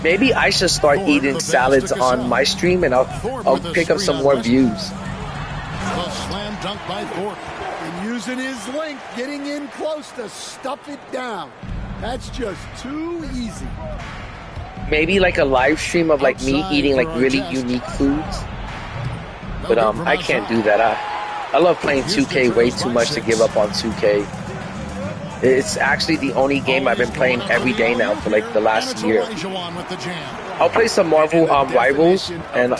Maybe I should start eating salads on my stream, and I'll pick up some more views. The slam dunk by Thorpe. And using his length, getting in close to stuff it down. That's just too easy. Maybe like a live stream of like me eating like really unique foods. But I can't do that. I love playing 2K way too much to give up on 2K. It's actually the only game I've been playing every day now for like the last year. I'll play some Marvel Rivals, and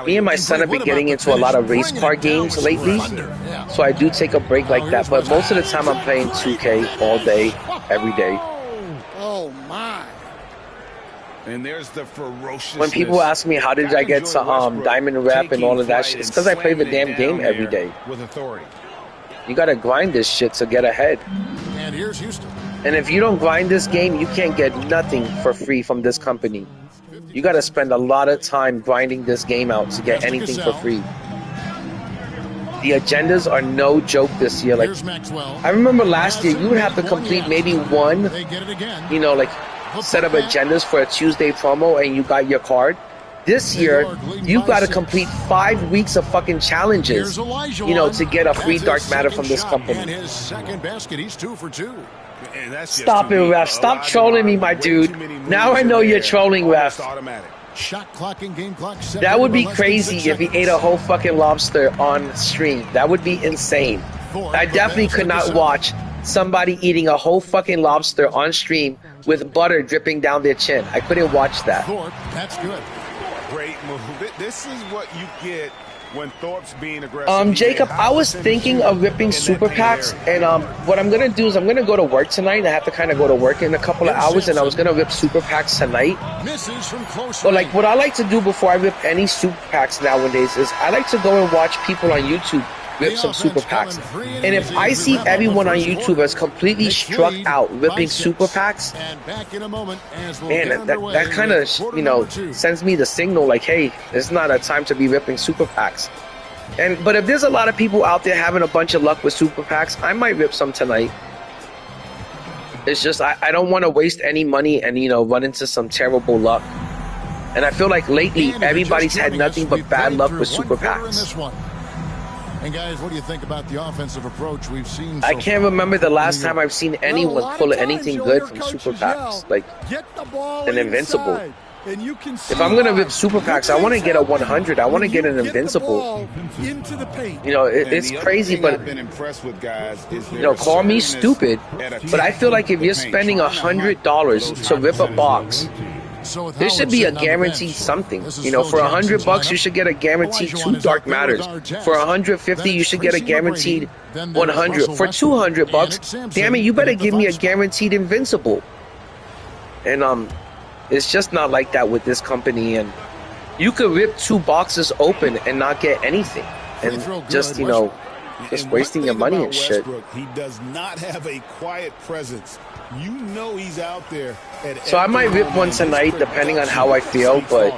me and my son have been getting into a lot of race car games lately, so I do take a break like that, but most of the time I'm playing 2K all day, every day. Oh my. And there's the ferocious. When people ask me how did I get to Diamond Rep and all of that shit, it's because I play the damn game every day. With authority. You gotta grind this shit to get ahead. And here's Houston. And if you don't grind this game, you can't get nothing for free from this company. You gotta spend a lot of time grinding this game out to get anything for free. The agendas are no joke this year. Like, I remember last year, you would have to complete maybe one, you know, like, set of agendas for a Tuesday promo and you got your card. This year, you've got to complete 5 weeks of fucking challenges, you know, to get a free dark matter from this company. And his second basket, he's 2 for 2. Stop it, ref. Stop trolling me, my dude. Now I know you're trolling, ref. Shot clock and game clock. That would be crazy if he ate a whole fucking lobster on stream. That would be insane. I definitely could not watch somebody eating a whole fucking lobster on stream with butter dripping down their chin. I couldn't watch that. That's good. Great move. This is what you get when Thorpe's being aggressive. Jacob, I was thinking of ripping super packs, and what I'm gonna do is I'm gonna go to work tonight. I have to kind of go to work in a couple of hours, and I was gonna rip super packs tonight. But like, what I like to do before I rip any super packs nowadays is I like to go and watch people on YouTube rip some super packs. And if I see everyone on YouTube has completely struck out ripping super packs, man, that kind of, you know, sends me the signal like, hey, it's not a time to be ripping super packs. But if there's a lot of people out there having a bunch of luck with super packs, I might rip some tonight. It's just I don't want to waste any money and, you know, run into some terrible luck. And I feel like lately everybody's had nothing but bad luck with super packs. And guys, what do you think about the offensive approach we've seen? I can't remember the last time I've seen anyone pull anything good from super packs, like an invincible. If I'm gonna rip super packs, I want to get a 100. I want to get an invincible. You know, it's crazy, but you know, call me stupid, but I feel like if you're spending $100 to rip a box, there should be a guaranteed something. You know, for $100, you should get a guaranteed 2 dark matters. For $150, you should get a guaranteed 100. For $200, damn it, you better give me a guaranteed invincible. And it's just not like that with this company. And you could rip 2 boxes open and not get anything, and just, you know, just wasting your money and shit. He does not have a quiet presence. You know he's out there. So I might rip one tonight depending on how I feel, but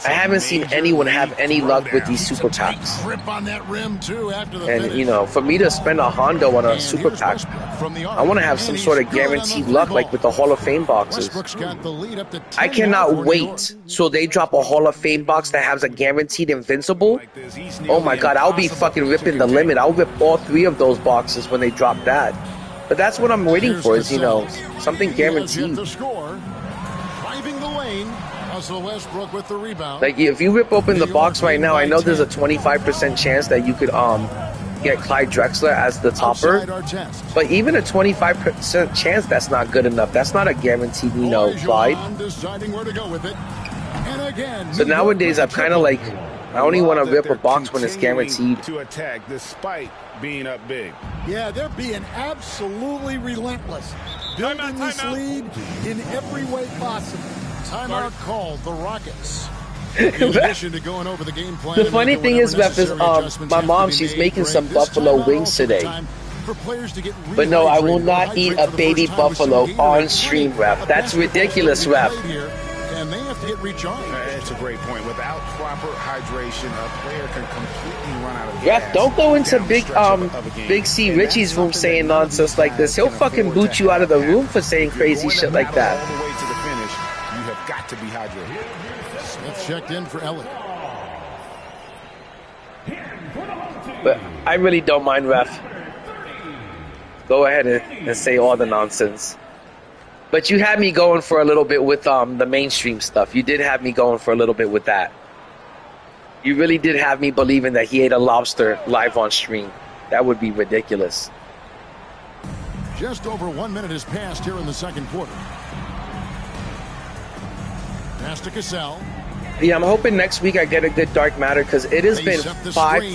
I haven't seen anyone have any luck with these super packs. And, you know, for me to spend a Hondo on a super pack, I want to have some sort of guaranteed luck like with the Hall of Fame boxes. I cannot wait till they drop a Hall of Fame box that has a guaranteed invincible. Oh my god, I'll be fucking ripping the limit. I'll rip all 3 of those boxes when they drop that. But that's what I'm waiting for, is, you know, something guaranteed. Like, if you rip open the box right now, I know there's a 25% chance that you could get Clyde Drexler as the topper. But even a 25% chance, that's not good enough. That's not a guaranteed, you know, Clyde. So nowadays, I'm kind of like, I only want to rip a box when it's guaranteed. To attack despite being up big. Yeah, they're being absolutely relentless, building this lead in every way possible. Timeout called, the Rockets. In addition to going over the game plan, the funny thing is, Ref, is my mom, she's making some buffalo wings today. But no, I will not eat a baby buffalo on stream, Ref. That's ridiculous, Ref. And they have to get recharged. That's a great point. Without proper hydration, a player can completely run out of gas. Ref, don't go into Big C Richie's room saying nonsense like this. He'll fucking boot you out of the room for saying crazy shit like that. All the way to the finish, you have got to be hydrated. Smith checked in for Elliott. But I really don't mind, Ref. Go ahead and say all the nonsense. But you had me going for a little bit with the mainstream stuff. You did have me going for a little bit with that. You really did have me believing that he ate a lobster live on stream. That would be ridiculous. Just over 1 minute has passed here in the second quarter. Pass to Cassell. Yeah, I'm hoping next week I get a good dark matter because it has been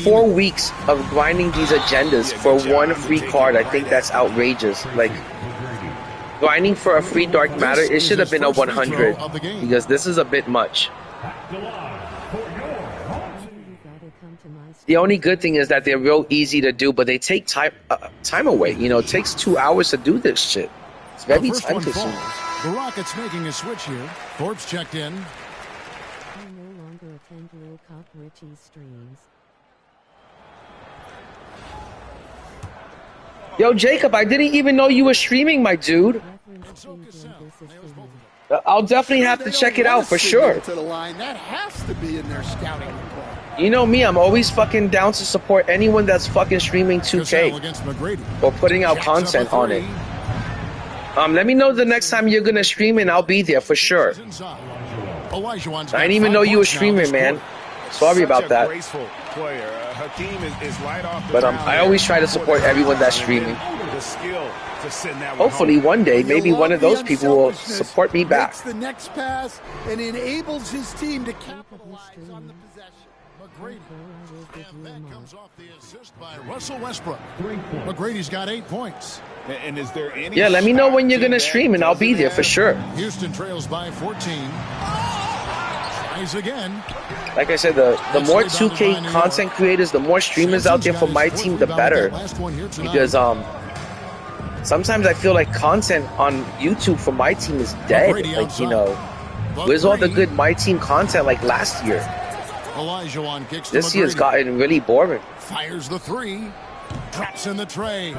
4 weeks of grinding these agendas for one free card. I think that's outrageous. Like, grinding for a free dark matter, it should have been a 100 because this is a bit much. The only good thing is that they're real easy to do, but they take time away. You know, it takes 2 hours to do this shit. It's very time consuming. The Rockets making a switch here. Thorpe's checked in. I no longer attend Lil Cop Richie's streams. Yo, Jacob, I didn't even know you were streaming, my dude. I'll definitely have to check it out for sure. To the line. That has to be in their scouting report. You know me, I'm always fucking down to support anyone that's fucking streaming 2K or putting out content on it. Let me know the next time you're gonna stream and I'll be there for sure. I didn't even know you were streaming, man. Sorry about that. But I always try to support everyone that's streaming. Hopefully one day, maybe one of those people will support me back. The next pass and enables his team to capitalize on the possession. And that comes off the assist by Russell Westbrook. McGrady's got 8 points. And is there any? Yeah, let me know when you're gonna stream and I'll be there for sure. Houston trails by 14. Tries again. Like I said, the more 2K content creators, the more streamers out there for my team, the better. Because sometimes I feel like content on YouTube for my team is dead. Like, you know, where's all the good my team content like last year? This year's gotten really boring. Fires the 3. Drops in the tray.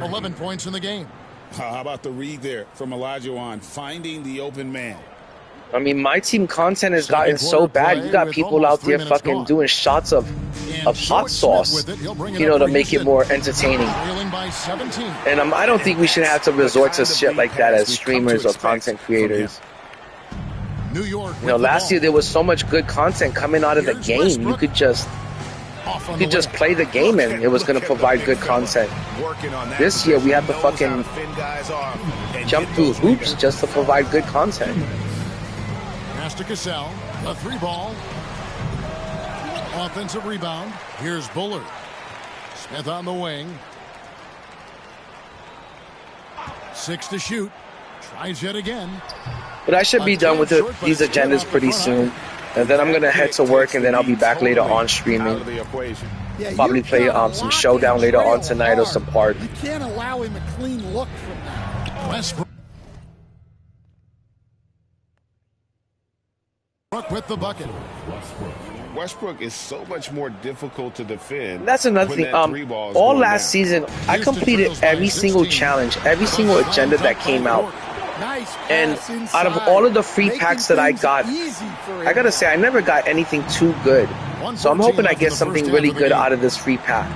11 points in the game. How about the read there from Olajuwon, finding the open man? I mean, my team content has gotten so bad. You got people out there fucking doing shots of hot sauce, you know, to make it more entertaining. And I don't think we should have to resort to shit like that as streamers or content creators. You know, last year there was so much good content coming out of the game. You could just play the game and it was going to provide good content. This year we have to fucking jump through hoops just to provide good content. Pass to Cassell, the 3-ball. Offensive rebound. Here's Bullard. Smith on the wing. 6 to shoot. Tries yet again. But I should be done with these agendas pretty soon. And then I'm going to head to work and then I'll be back later on streaming. Probably play some Showdown later on tonight or some part. You can't allow him a clean look from that. Westbrook with the bucket. Westbrook is so much more difficult to defend. That's another thing. All last season, I completed every single challenge, every single agenda that came out. And out of all of the free packs that I got, I gotta say, I never got anything too good. So I'm hoping I get something really good out of this free pack.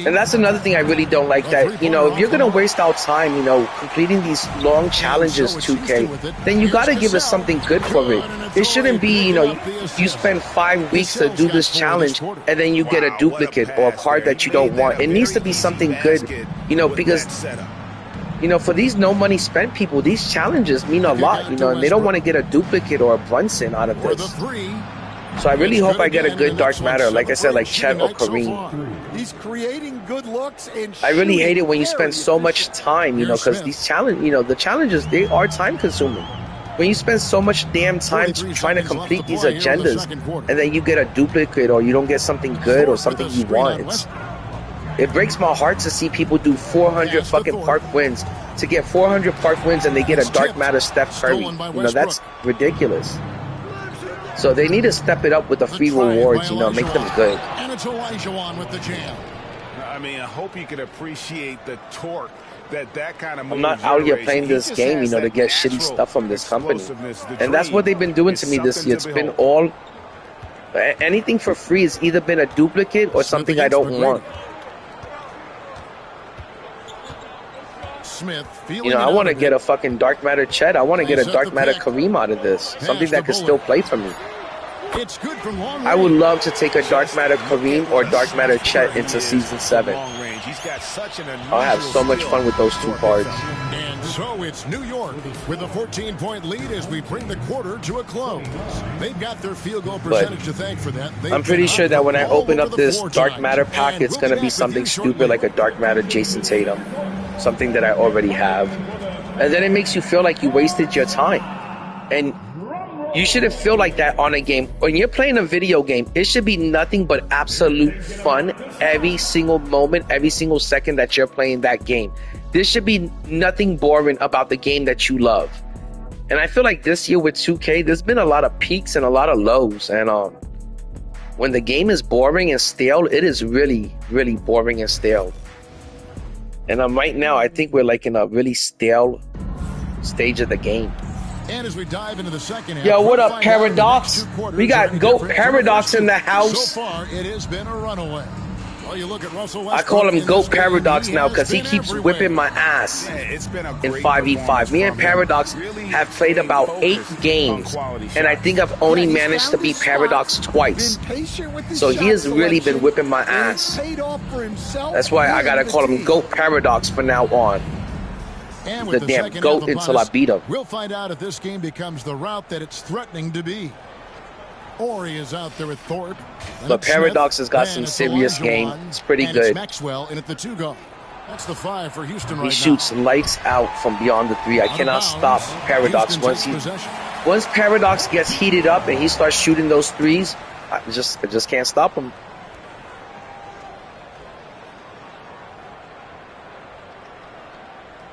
And that's another thing I really don't like, that, you know, if you're gonna waste our time, you know, completing these long challenges, 2K, then you gotta give us something good for it. It shouldn't be, you know, you spend 5 weeks to do this challenge and then you get a duplicate or a card that you don't want. It needs to be something good, you know, because, you know, for these no money spent people, these challenges mean a lot, you know, and they don't want to get a duplicate or a Brunson out of this. So I really hope I get a good dark matter, like I said, like Chet or Kareem. He's creating good looks and I really hate it when you spend so much time, you know, because these the challenges, they are time consuming. When you spend so much damn time trying to complete these agendas and then you get a duplicate or you don't get something good or something you want, it breaks my heart to see people do 400 fucking park wins, to get 400 park wins and they get a dark matter Steph Curry. You know, that's ridiculous. So they need to step it up with the free rewards, you know, make them good. And it's Olajuwon with the jam. I mean, I hope you can appreciate the torque that kind of. I'm not out here playing this game, you know, to get shitty stuff from this company. And that's what they've been doing to me this year. It's been all, anything for free has either been a duplicate or something I don't want. You know, I want to get a fucking dark matter Chet. I want to get a dark matter Kareem out of this. Something that can still play for me. I would love to take a dark matter Kareem or dark matter Chet into season 7. He's got such an unusual I'll have so much fun with those 2 cards. And so it's New York with a 14-point lead as we bring the quarter to a close. They've got their field goal percentage to thank for that. I'm pretty sure that when I open up this Dark Matter pack, it's going to be something stupid like a Dark Matter Jason Tatum. Something that I already have. And then it makes you feel like you wasted your time. And you shouldn't feel like that on a game. When you're playing a video game, it should be nothing but absolute fun every single moment, every single second that you're playing that game. There should be nothing boring about the game that you love. And I feel like this year with 2K, there's been a lot of peaks and a lot of lows. And when the game is boring and stale, it is really, really boring and stale. And right now, I think we're like in a really stale stage of the game. And as we dive into the second half, yo, what up, Paradox? We got GOAT Paradox in the house. So far, it has been a runaway. Well, you look at Russell I call him GOAT Paradox now because he keeps whipping my ass in 5v5. Me and Paradox have played about 8 games, and I think I've only managed to beat Paradox twice. So he has really been whipping my ass. That's why I gotta call him GOAT Paradox from now on. The damn GOAT until I beat him. We'll find out if this game becomes the route that it's threatening to be. Ori is out there with Thorpe. But Paradox has got some serious game. It's pretty good. Maxwell in at the 2-go. That's the 5 for Houston right now. He shoots lights out from beyond the 3. I cannot stop Paradox once Paradox gets heated up and he starts shooting those 3s. I just can't stop him.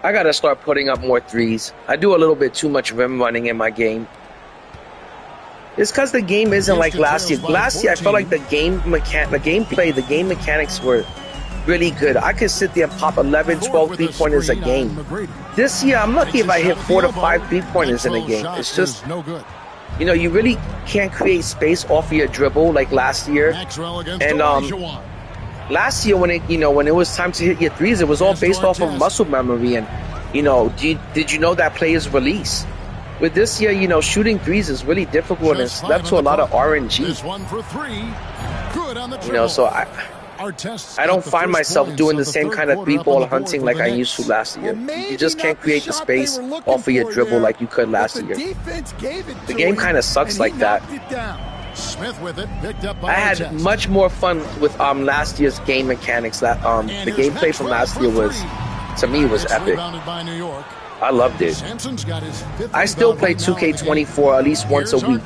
I gotta start putting up more 3s. I do a little bit too much rim running in my game. It's because the game isn't like last year. Last year, I felt like the game mechanics were really good. I could sit there and pop 11, 12 3-pointers a game. This year, I'm lucky if I hit 4 to 5 3-pointers in a game. It's just, you know, you really can't create space off of your dribble like last year. And last year, when it was time to hit your 3s, it was all based off of muscle memory. And you know, did you know that players release? With this year, you know, shooting 3s is really difficult and it's left to a lot of RNG. You know, so I don't find myself doing the same kind of 3-ball hunting like I used to last year. You just can't create the space off of your dribble like you could last year. The game kind of sucks like that. I had much more fun with last year's game mechanics. That the gameplay from last year was, to me, was epic. I loved it. I still play 2K24 at least once a week.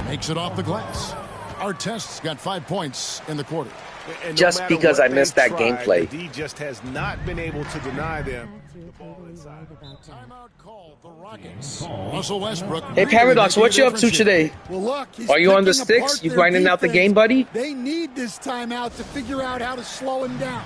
Makes it off the glass. Artest's got 5 points in the quarter. Just because I missed that gameplay. D just has not been able to deny them. Russell Westbrook. Hey Paradox, what you up to today? Well, look, are you on the sticks? You grinding out the game, buddy? They need this timeout to figure out how to slow him down.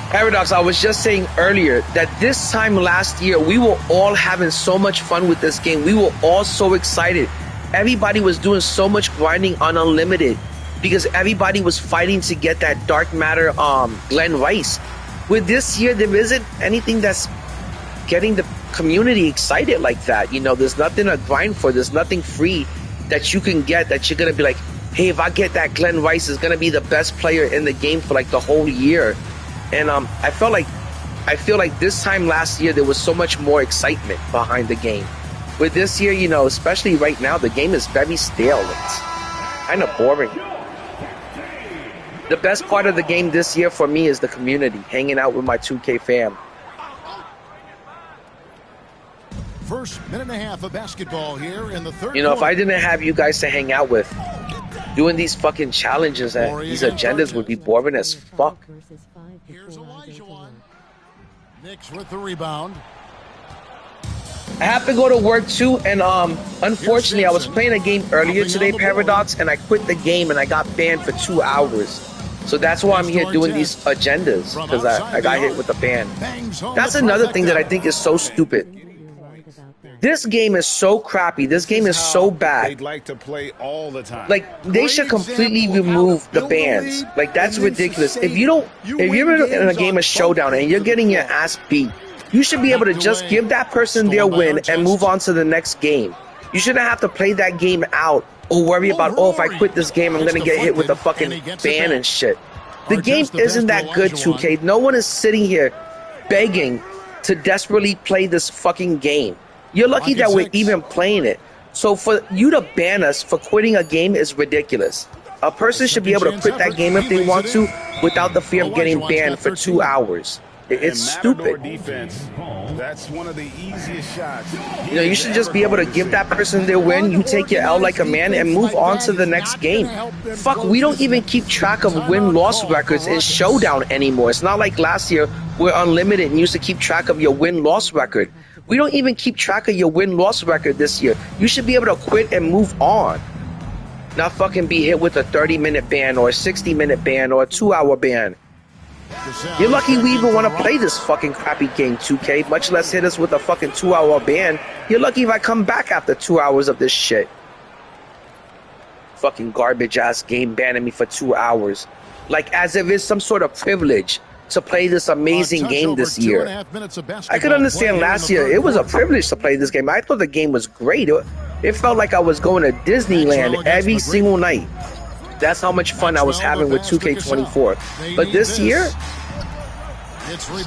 Paradox, I was just saying earlier that this time last year, we were all having so much fun with this game. We were all so excited. Everybody was doing so much grinding on Unlimited because everybody was fighting to get that Dark Matter Glenn Rice. With this year, there isn't anything that's getting the community excited like that. You know, there's nothing to grind for. There's nothing free that you can get that you're going to be like, hey, if I get that Glenn Rice, is going to be the best player in the game for like the whole year. And I feel like this time last year, there was so much more excitement behind the game. With this year, you know, especially right now, the game is very stale. It's kind of boring. The best part of the game this year for me is the community, hanging out with my 2K fam. First minute and a half of basketball here in the third. You know, if I didn't have you guys to hang out with, doing these fucking challenges and these agendas would be boring as fuck. Here's Elijah. Knicks with the rebound. I have to go to work too, and unfortunately I was playing a game earlier today, Paradox, and I quit the game and I got banned for 2 hours. So that's why I'm here doing these agendas, because I got hit with a ban. That's another thing that I think is so stupid. This game is so crappy. This game is so bad. They'd like to play all the time. Like, they should completely remove the bans. Like, that's ridiculous. If you're in a game of Showdown and you're getting your ass beat, you should be able to just give that person their win and move on to the next game. You shouldn't have to play that game out or worry about, oh, if I quit this game, I'm gonna get hit with a fucking ban and shit. The game isn't that good, 2K. No one is sitting here begging to desperately play this fucking game. You're lucky that we're even playing it. So for you to ban us for quitting a game is ridiculous. A person should be able to quit that game if they want to without the fear of getting banned for 2 hours. It's stupid. Defense, that's one of the easiest shots. You know, you should just be able to give that person their win. You take your L like a man and move on to the next game. Fuck, we don't even keep track of win-loss records in Showdown anymore. It's not like last year where Unlimited and used to keep track of your win-loss record. We don't even keep track of your win-loss record this year. You should be able to quit and move on. Not fucking be hit with a 30-minute ban or a 60-minute ban or a 2-hour ban. You're lucky we even want to play this fucking crappy game, 2K, much less hit us with a fucking 2-hour ban. You're lucky if I come back after 2 hours of this shit. Fucking garbage-ass game banning me for 2 hours. Like as if it's some sort of privilege to play this amazing game this year. I could understand last year it was a privilege to play this game. I thought the game was great. It felt like I was going to Disneyland every single night. That's how much fun I was having with 2K24. But this year,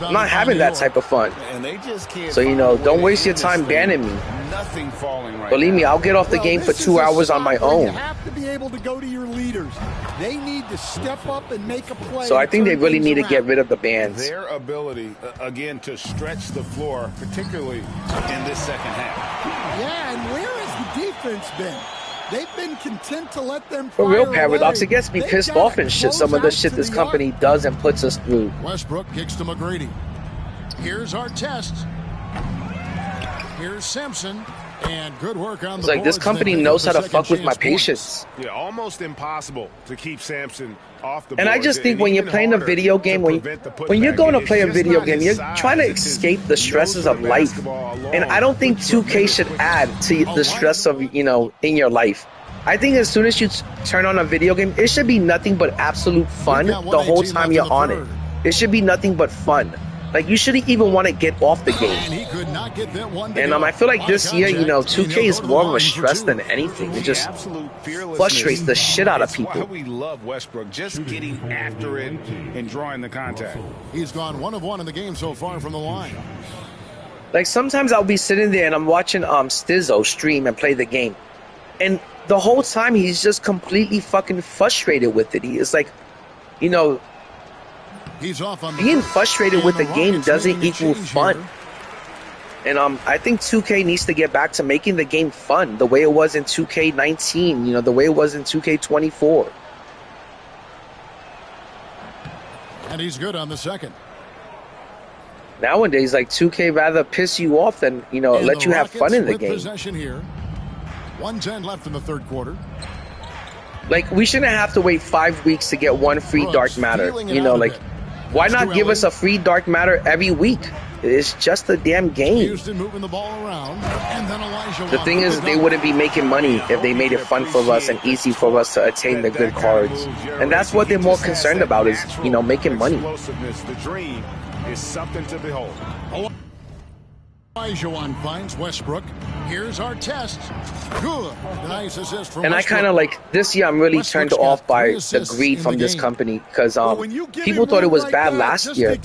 I'm not having that type of fun. So, you know, don't waste your time banning me. Believe me, I'll get off the game for 2 hours on my own. You have to be able to go to your leaders. They need to step up and make a play. So I think they really need to get rid of the bans. Their ability, again, to stretch the floor, particularly in this second half. Yeah, and where has the defense been? They've been content to let them For real, Paradox, it gets me pissed off and shit, some of the shit this company does and puts us through. Westbrook kicks to McGrady. Here's our test. Here's Sampson. And good work on it's like this company knows how to fuck with my patience. Yeah, almost impossible to keep Sampson off the board. And I just think when you're playing a video game, when you're going to play a video game, you're trying to escape the stresses of life. And I don't think 2K should add to the stress of, you know, in your life. I think as soon as you turn on a video game, it should be nothing but absolute fun the whole time you're on it. It should be nothing but fun. Like, you shouldn't even want to get off the game. And I feel like this year, you know, 2K is more of a stress than anything. It just frustrates the shit out of people. We love Westbrook just getting after it and drawing the contact. He's gone 1 of 1 in the game so far from the line. Like, sometimes I'll be sitting there and I'm watching Stizzo stream and play the game. And the whole time he's just completely fucking frustrated with it. He is like, you know, being frustrated with the game doesn't equal fun. And I think 2K needs to get back to making the game fun the way it was in 2K19, you know, the way it was in 2K24. And he's good on the second. Nowadays, like, 2K rather piss you off than, you know, let you have fun in the game. Possession here. 1:10 left in the third quarter. Like, we shouldn't have to wait 5 weeks to get one free dark matter. You know, like, why not give us a free dark matter every week? It's just a damn game. The thing is, they wouldn't be making money if they made it fun for us and easy for us to attain the good cards. And that's what they're more concerned about is, you know, making money. The dream is something to behold. Olajuwon finds Westbrook. Here's our test. Good. Nice assist from and I kind of like, this year I'm really turned off by the greed from this company because people thought it was bad last year.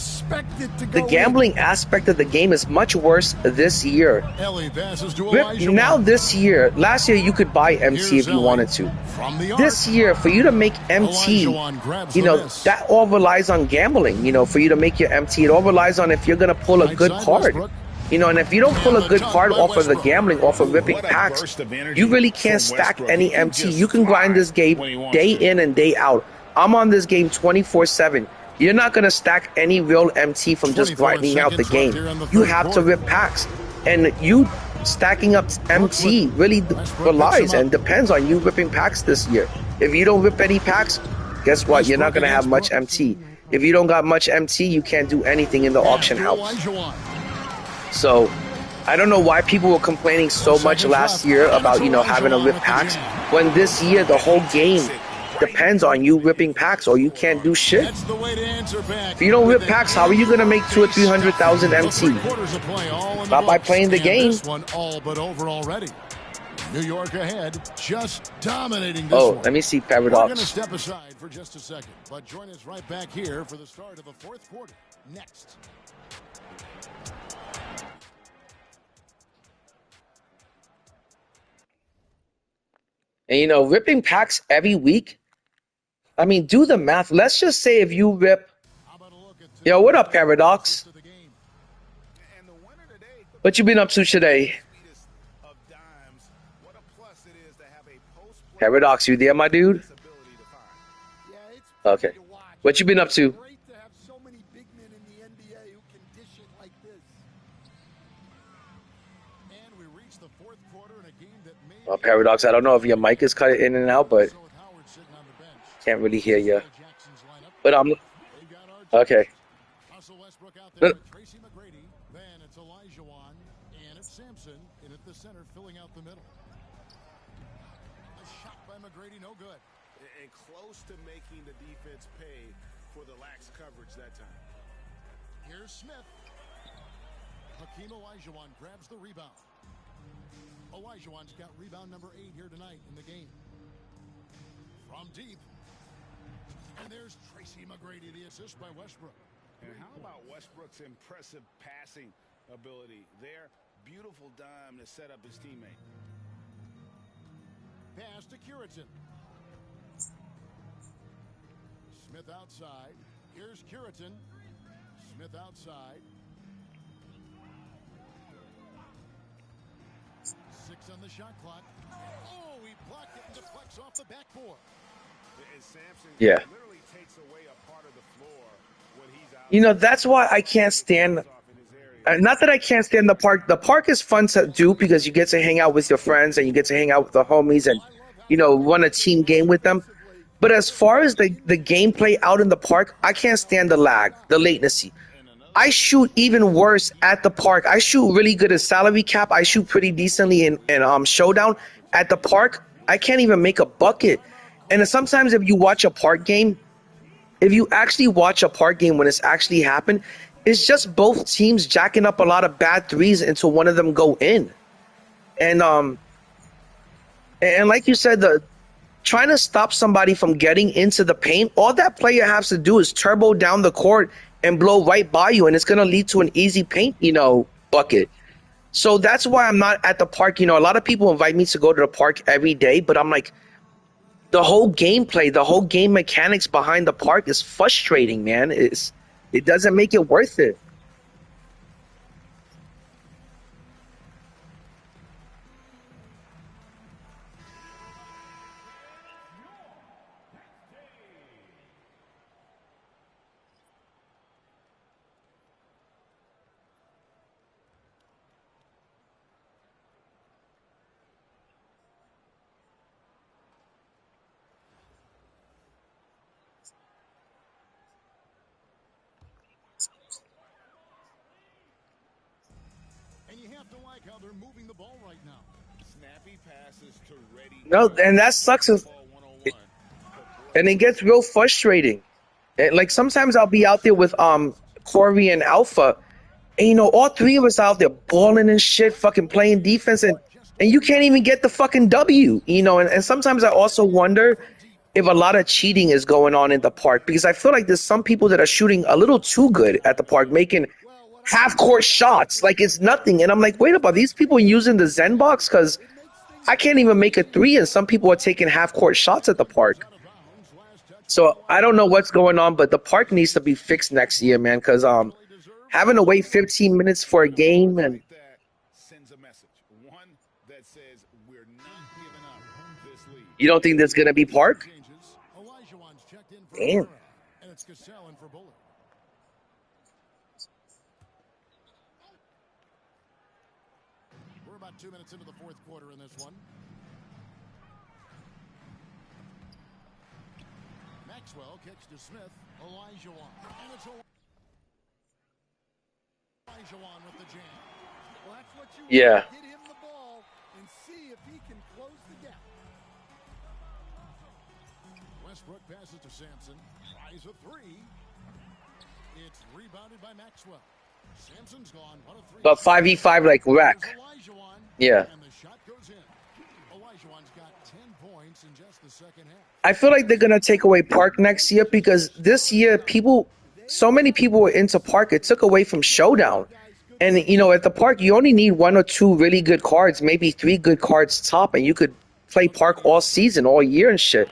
The gambling aspect of the game is much worse this year. Now this year, last year you could buy MT if you wanted to. This year, for you to make MT, you know, that all relies on gambling. You know, for you to make your MT, it all relies on if you're going to pull a good card. You know, and if you don't pull a good card off of the gambling, off of ripping packs, you really can't stack any MT. You can grind this game day in and day out. I'm on this game 24/7. You're not going to stack any real MT from just grinding out the game. You have to rip packs. And you stacking up MT really relies and depends on you ripping packs this year. If you don't rip any packs, guess what? You're not going to have much MT. If you don't got much MT, you can't do anything in the auction house. So, I don't know why people were complaining so much last year about, you know, having to rip packs, when this year the whole game depends on you ripping packs or you can't do shit. If you don't rip packs, how are you going to make 200,000 or 300,000 MT? Not by playing the game. New York ahead, just dominating this Oh, one. let me see We're going to Paradox. step aside for just a second, but join us right back here for the start of the fourth quarter. Next. And you know, ripping packs every week. I mean, do the math. Let's just say if you rip. Yo, what up, Paradox? What you been up to today? Paradox, you there, my dude? Okay. What you been up to? Great to have so many big men in the NBA who can dish it like this. And we reach the fourth quarter in a game that may Well, Paradox, I don't know if your mic is cut in and out, but can't really hear you. But okay. Russell Westbrook out there with Tracy McGrady. Then it's Olajuwon, and it's Sampson in at the center, filling out the middle. A shot by McGrady, no good. And close to making the defense pay for the lax coverage that time. Here's Smith. Hakeem Olajuwon grabs the rebound. Olajuwon's got rebound number 8 here tonight in the game. From deep. And there's Tracy McGrady, the assist by Westbrook. And how about Westbrook's impressive passing ability there? Beautiful dime to set up his teammate. Pass to Curitin. Smith outside. Here's Curitin. Smith outside. 6 on the shot clock. Oh, he blocked it and deflects off the backboard. And Sampson Yeah. literally takes away a part of the floor when he's out. You know, that's why I can't stand. Not that I can't stand the park. The park is fun to do because you get to hang out with your friends and you get to hang out with the homies and, you know, run a team game with them. But as far as the gameplay out in the park, I can't stand the lag, the latency. I shoot even worse at the park. I shoot really good at salary cap. I shoot pretty decently in showdown. At the park, I can't even make a bucket. And sometimes if you watch a park game, if you actually watch a park game when it's actually happened, it's just both teams jacking up a lot of bad threes until one of them go in. And like you said, trying to stop somebody from getting into the paint, all that player has to do is turbo down the court and blow right by you, and it's going to lead to an easy paint, you know, bucket. So that's why I'm not at the park. You know, a lot of people invite me to go to the park every day, but I'm like, the whole gameplay, the whole game mechanics behind the park is frustrating, man. It doesn't make it worth it. And you have to like how they're moving the ball right now. Snappy passes to ready. No, and that sucks. And it gets real frustrating. And like sometimes I'll be out there with Corey and Alpha, and you know, all three of us out there balling and shit, fucking playing defense, and you can't even get the fucking W, you know. And sometimes I also wonder if a lot of cheating is going on in the park because I feel like there's some people that are shooting a little too good at the park, making half court shots like it's nothing. And I'm like, wait up, are these people using the Zen box? Because I can't even make a three, and some people are taking half court shots at the park. So I don't know what's going on, but the park needs to be fixed next year, man. Because having to wait 15 minutes for a game and That sends a message. One that says we're not giving up this lead. you don't think there's gonna be park? Olajuwon's checked in for Damn. Rivera, and it's Cassell in for Bullard. We're about 2 minutes into the fourth quarter in this one. Maxwell kicks to Smith. Olajuwon. And it's Olajuwon with the jam. Well, that's what you Yeah. want. Get him the ball and see if he can close the gap. Westbrook passes to Sampson. Tries a three. It's rebounded by Maxwell. Sampson's gone. 1 of 3. But 5v5 like wreck. There's Olajuwon. Yeah. And the shot goes in. I feel like they're gonna take away Park next year because this year so many people were into Park. It took away from Showdown, and at the Park you only need one or two really good cards, maybe three good cards top, and you could play Park all season, all year and shit.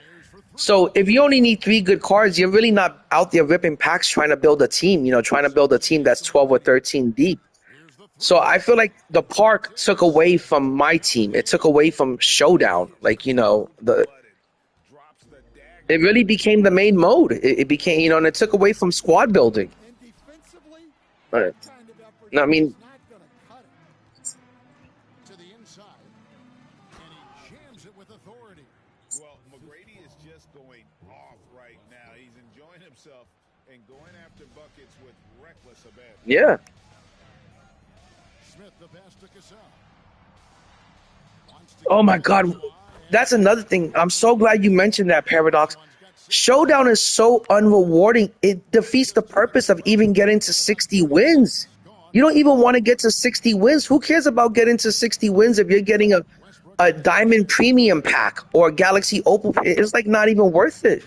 So if you only need three good cards, you're really not out there ripping packs trying to build a team. Trying to build a team that's 12 or 13 deep. So I feel like the Park took away from MyTeam. It took away from Showdown. Like it really became the main mode. It became, and it took away from squad building. But, no, I mean, To the inside, and he jams it with authority. Well, McGrady is just going off right now. He's enjoying himself and going after buckets with reckless abandon. yeah. Smith, the pass to Cassell. Oh my God, that's another thing. I'm so glad you mentioned that, Paradox. Showdown is so unrewarding. It defeats the purpose of even getting to 60 wins. You don't even want to get to 60 wins. Who cares about getting to 60 wins if you're getting a Diamond Premium pack or a Galaxy Opal? It's like not even worth it.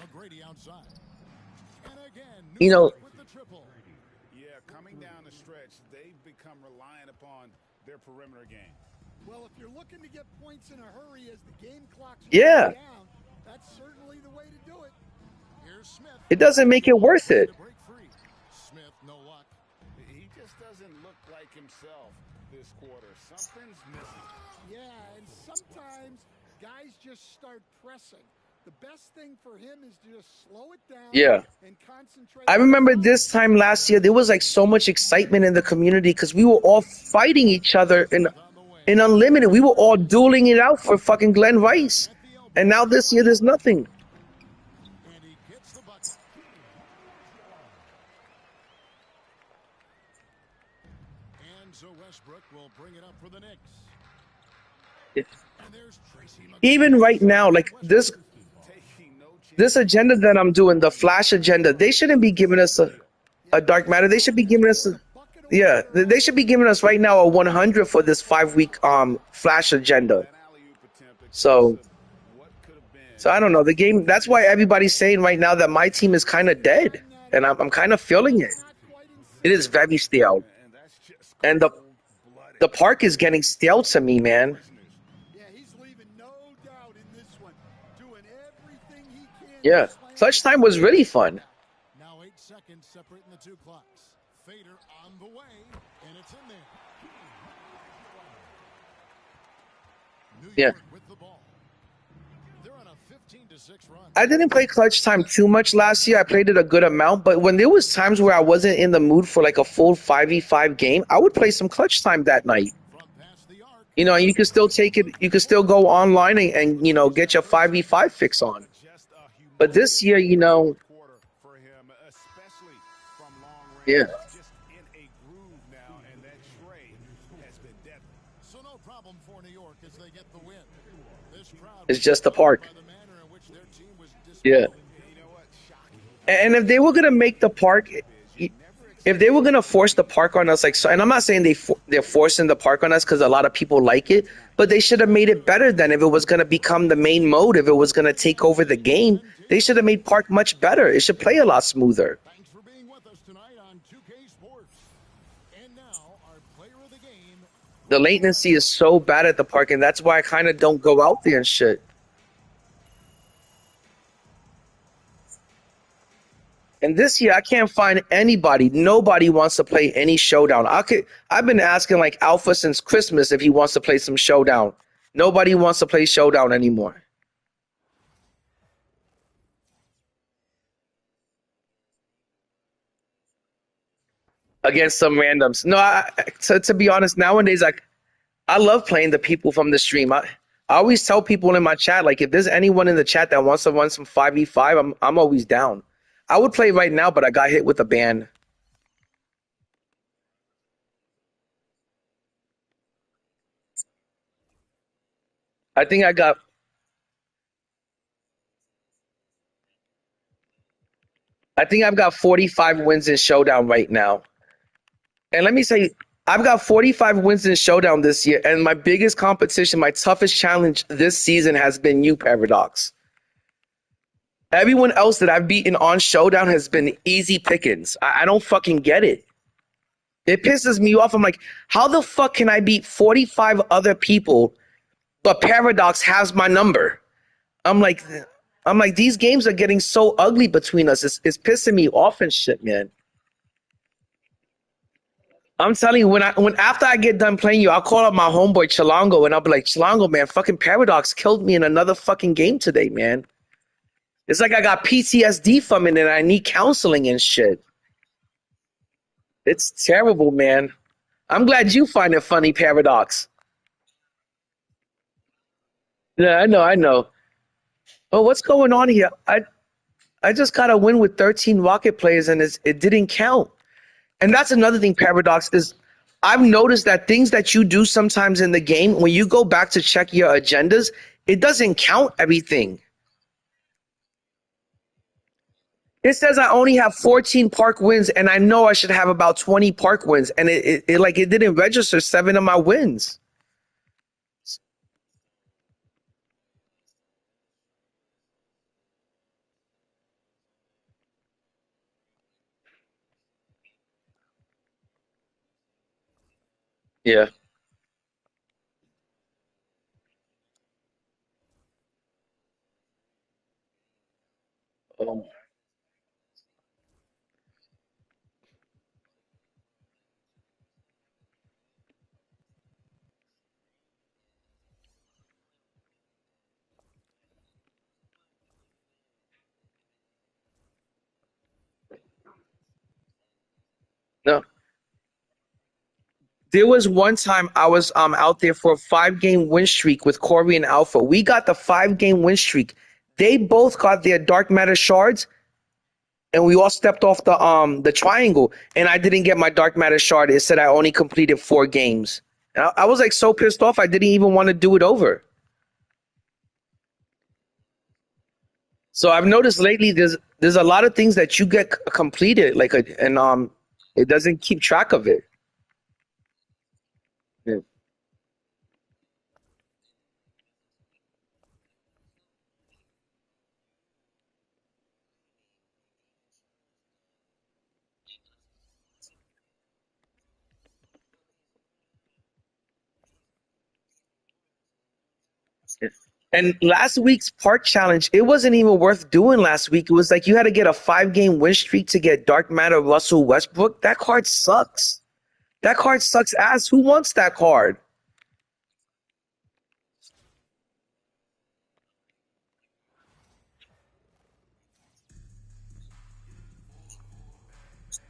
You know, Yeah, coming down the stretch, they've become reliant upon their perimeter game. Well, if you're looking to get points in a hurry as the game clock's yeah, down, that's certainly the way to do it. Here's Smith. it doesn't make it worth it. Smith, no luck. He just doesn't look like himself this quarter. Something's missing. Yeah, and sometimes guys just start pressing. The best thing for him is to just slow it down Yeah. and concentrate. I remember this time last year, there was like so much excitement in the community because we were all fighting each other in Unlimited. We were all dueling it out for fucking Glenn Rice. And now this year, there's nothing. And he gets the bucket. And so Westbrook will bring it up for the Knicks. And there's Tracy McGrady. Even right now, like this agenda that I'm doing, the Flash agenda, they shouldn't be giving us a dark matter. They should be giving us they should be giving us right now a 100 for this 5-week Flash agenda. So I don't know the game. That's why everybody's saying right now that my team is kind of dead, and I'm kind of feeling it. It is very stale, and the Park is getting stale to me, man. Yeah, he's leaving no doubt in this one, doing everything he can. Yeah, clutch time was really fun. Now 8 seconds separating the two clocks. Fader on the way, and it's in there. New York with the ball. They're on a 15-6 run. I didn't play clutch time too much last year. I played it a good amount, but when there was times where I wasn't in the mood for like a full 5v5 game, I would play some clutch time that night. And you can still take it. You can still go online and get your 5v5 fix on. But this year, yeah. So no problem for New York as they get the win. This crowd It's just the Park. by the manner in which their team was Yeah. And if they were gonna make the Park, if they were gonna force the Park on us, and I'm not saying they're forcing the Park on us because a lot of people like it, but they should have made it better than if it was gonna become the main mode. If it was gonna take over the game, they should have made Park much better. It should play a lot smoother. Thanks for being with us tonight on 2K Sports. And now our player of the game. The latency is so bad at the Park, and that's why I kind of don't go out there and shit. And this year, I can't find anybody. Nobody wants to play any Showdown. I've been asking like Alpha since Christmas if he wants to play some Showdown. Nobody wants to play Showdown anymore. Against some randoms. No, to be honest, nowadays, I love playing the people from the stream. I always tell people in my chat, like, if there's anyone in the chat that wants to run some 5v5, I'm always down. I would play right now, but I got hit with a ban. I think I've got 45 wins in Showdown right now. And let me say, I've got 45 wins in Showdown this year, and my biggest competition, my toughest challenge this season has been you, Paradox. Everyone else that I've beaten on Showdown has been easy pickings. I don't fucking get it. It pisses me off. I'm like, how the fuck can I beat 45 other people, but Paradox has my number? I'm like, these games are getting so ugly between us. It's pissing me off and shit, man. I'm telling you, when after I get done playing you, I'll call up my homeboy Chilango and I'll be like, Chilango, man, fucking Paradox killed me in another fucking game today, man. It's like I got PTSD from it and I need counseling and shit. It's terrible, man. I'm glad you find it funny, Paradox. Yeah, I know, I know. Oh, what's going on here? I just got a win with 13 Rocket players and it didn't count. And that's another thing, Paradox, is I've noticed that things that you do sometimes in the game, when you go back to check your agendas, it doesn't count everything. It says I only have 14 park wins, and I know I should have about 20 park wins, and it didn't register 7 of my wins. Yeah. Um, no. There was one time I was out there for a 5 game win streak with Corey and Alpha. We got the 5 game win streak. They both got their dark matter shards, and we all stepped off the triangle. And I didn't get my dark matter shard. It said I only completed 4 games. And I was like so pissed off. I didn't even want to do it over. So I've noticed lately there's a lot of things that you get completed and it doesn't keep track of it. Yeah. And last week's park challenge, it wasn't even worth doing last week. It was like you had to get a 5 game win streak to get Dark Matter Russell Westbrook. That card sucks. That card sucks ass. Who wants that card?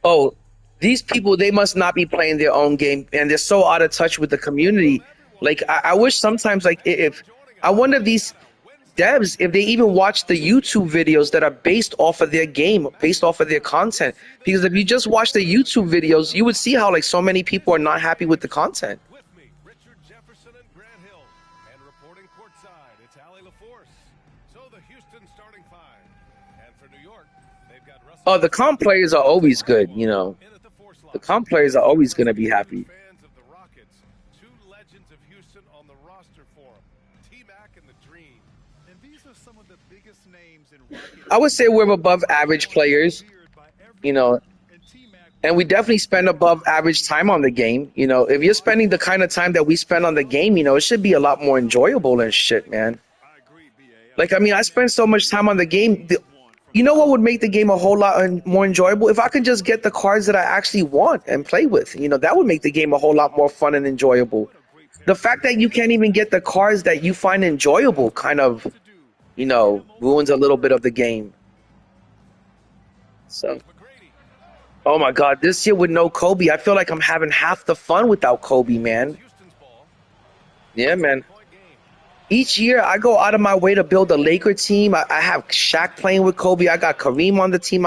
Oh, these people, they must not be playing their own game and they're so out of touch with the community. Like I wish sometimes like if I wonder if these devs, if they even watch the YouTube videos that are based off of their game, based off of their content. Because if you just watch the YouTube videos, you would see how like so many people are not happy with the content. With me, Richard Jefferson and Grant Hill. And reporting courtside, it's Allie LaForce. So the Houston starting 5. And for New York, they've got Russell. Oh, the comp players are always good, you know. The comp players are always going to be happy. Fans of the Rockets, 2 legends of Houston on the roster for them. T-Mac and the Dream. And these are some of the biggest names in Rocket. I would say we're above average players, you know, and we definitely spend above average time on the game. You know, if you're spending the kind of time that we spend on the game, you know, it should be a lot more enjoyable and shit, man. Like, I mean, I spend so much time on the game. You know what would make the game a whole lot more enjoyable? If I could just get the cards that I actually want and play with. You know, that would make the game a whole lot more fun and enjoyable. The fact that you can't even get the cards that you find enjoyable kind of, you know, ruins a little bit of the game. So, oh my God, this year with no Kobe, I feel like I'm having half the fun without Kobe, man. Yeah, man. Each year, I go out of my way to build a Laker team. I have Shaq playing with Kobe. I got Kareem on the team.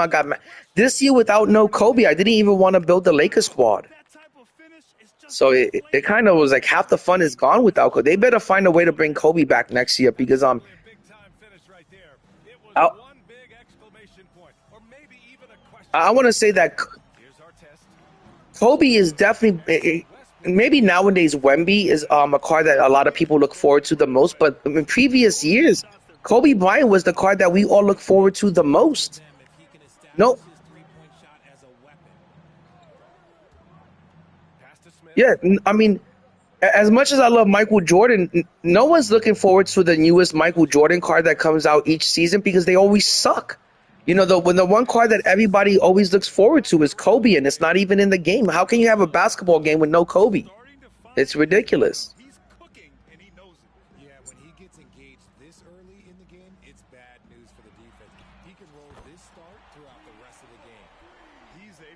This year without no Kobe, I didn't even want to build the Laker squad. So it kind of was like half the fun is gone without Kobe. They better find a way to bring Kobe back next year because I want to say that Kobe is definitely maybe nowadays Wemby is a card that a lot of people look forward to the most. But in previous years, Kobe Bryant was the card that we all look forward to the most. No, yeah, I mean, as much as I love Michael Jordan, no one's looking forward to the newest Michael Jordan card that comes out each season because they always suck. You know, when the one card that everybody always looks forward to is Kobe, and it's not even in the game. How can you have a basketball game with no Kobe? It's ridiculous. He's cooking, and he knows it. Yeah, when he gets engaged this early in the game, it's bad news for the defense. He can roll this start throughout the rest of the game. He's a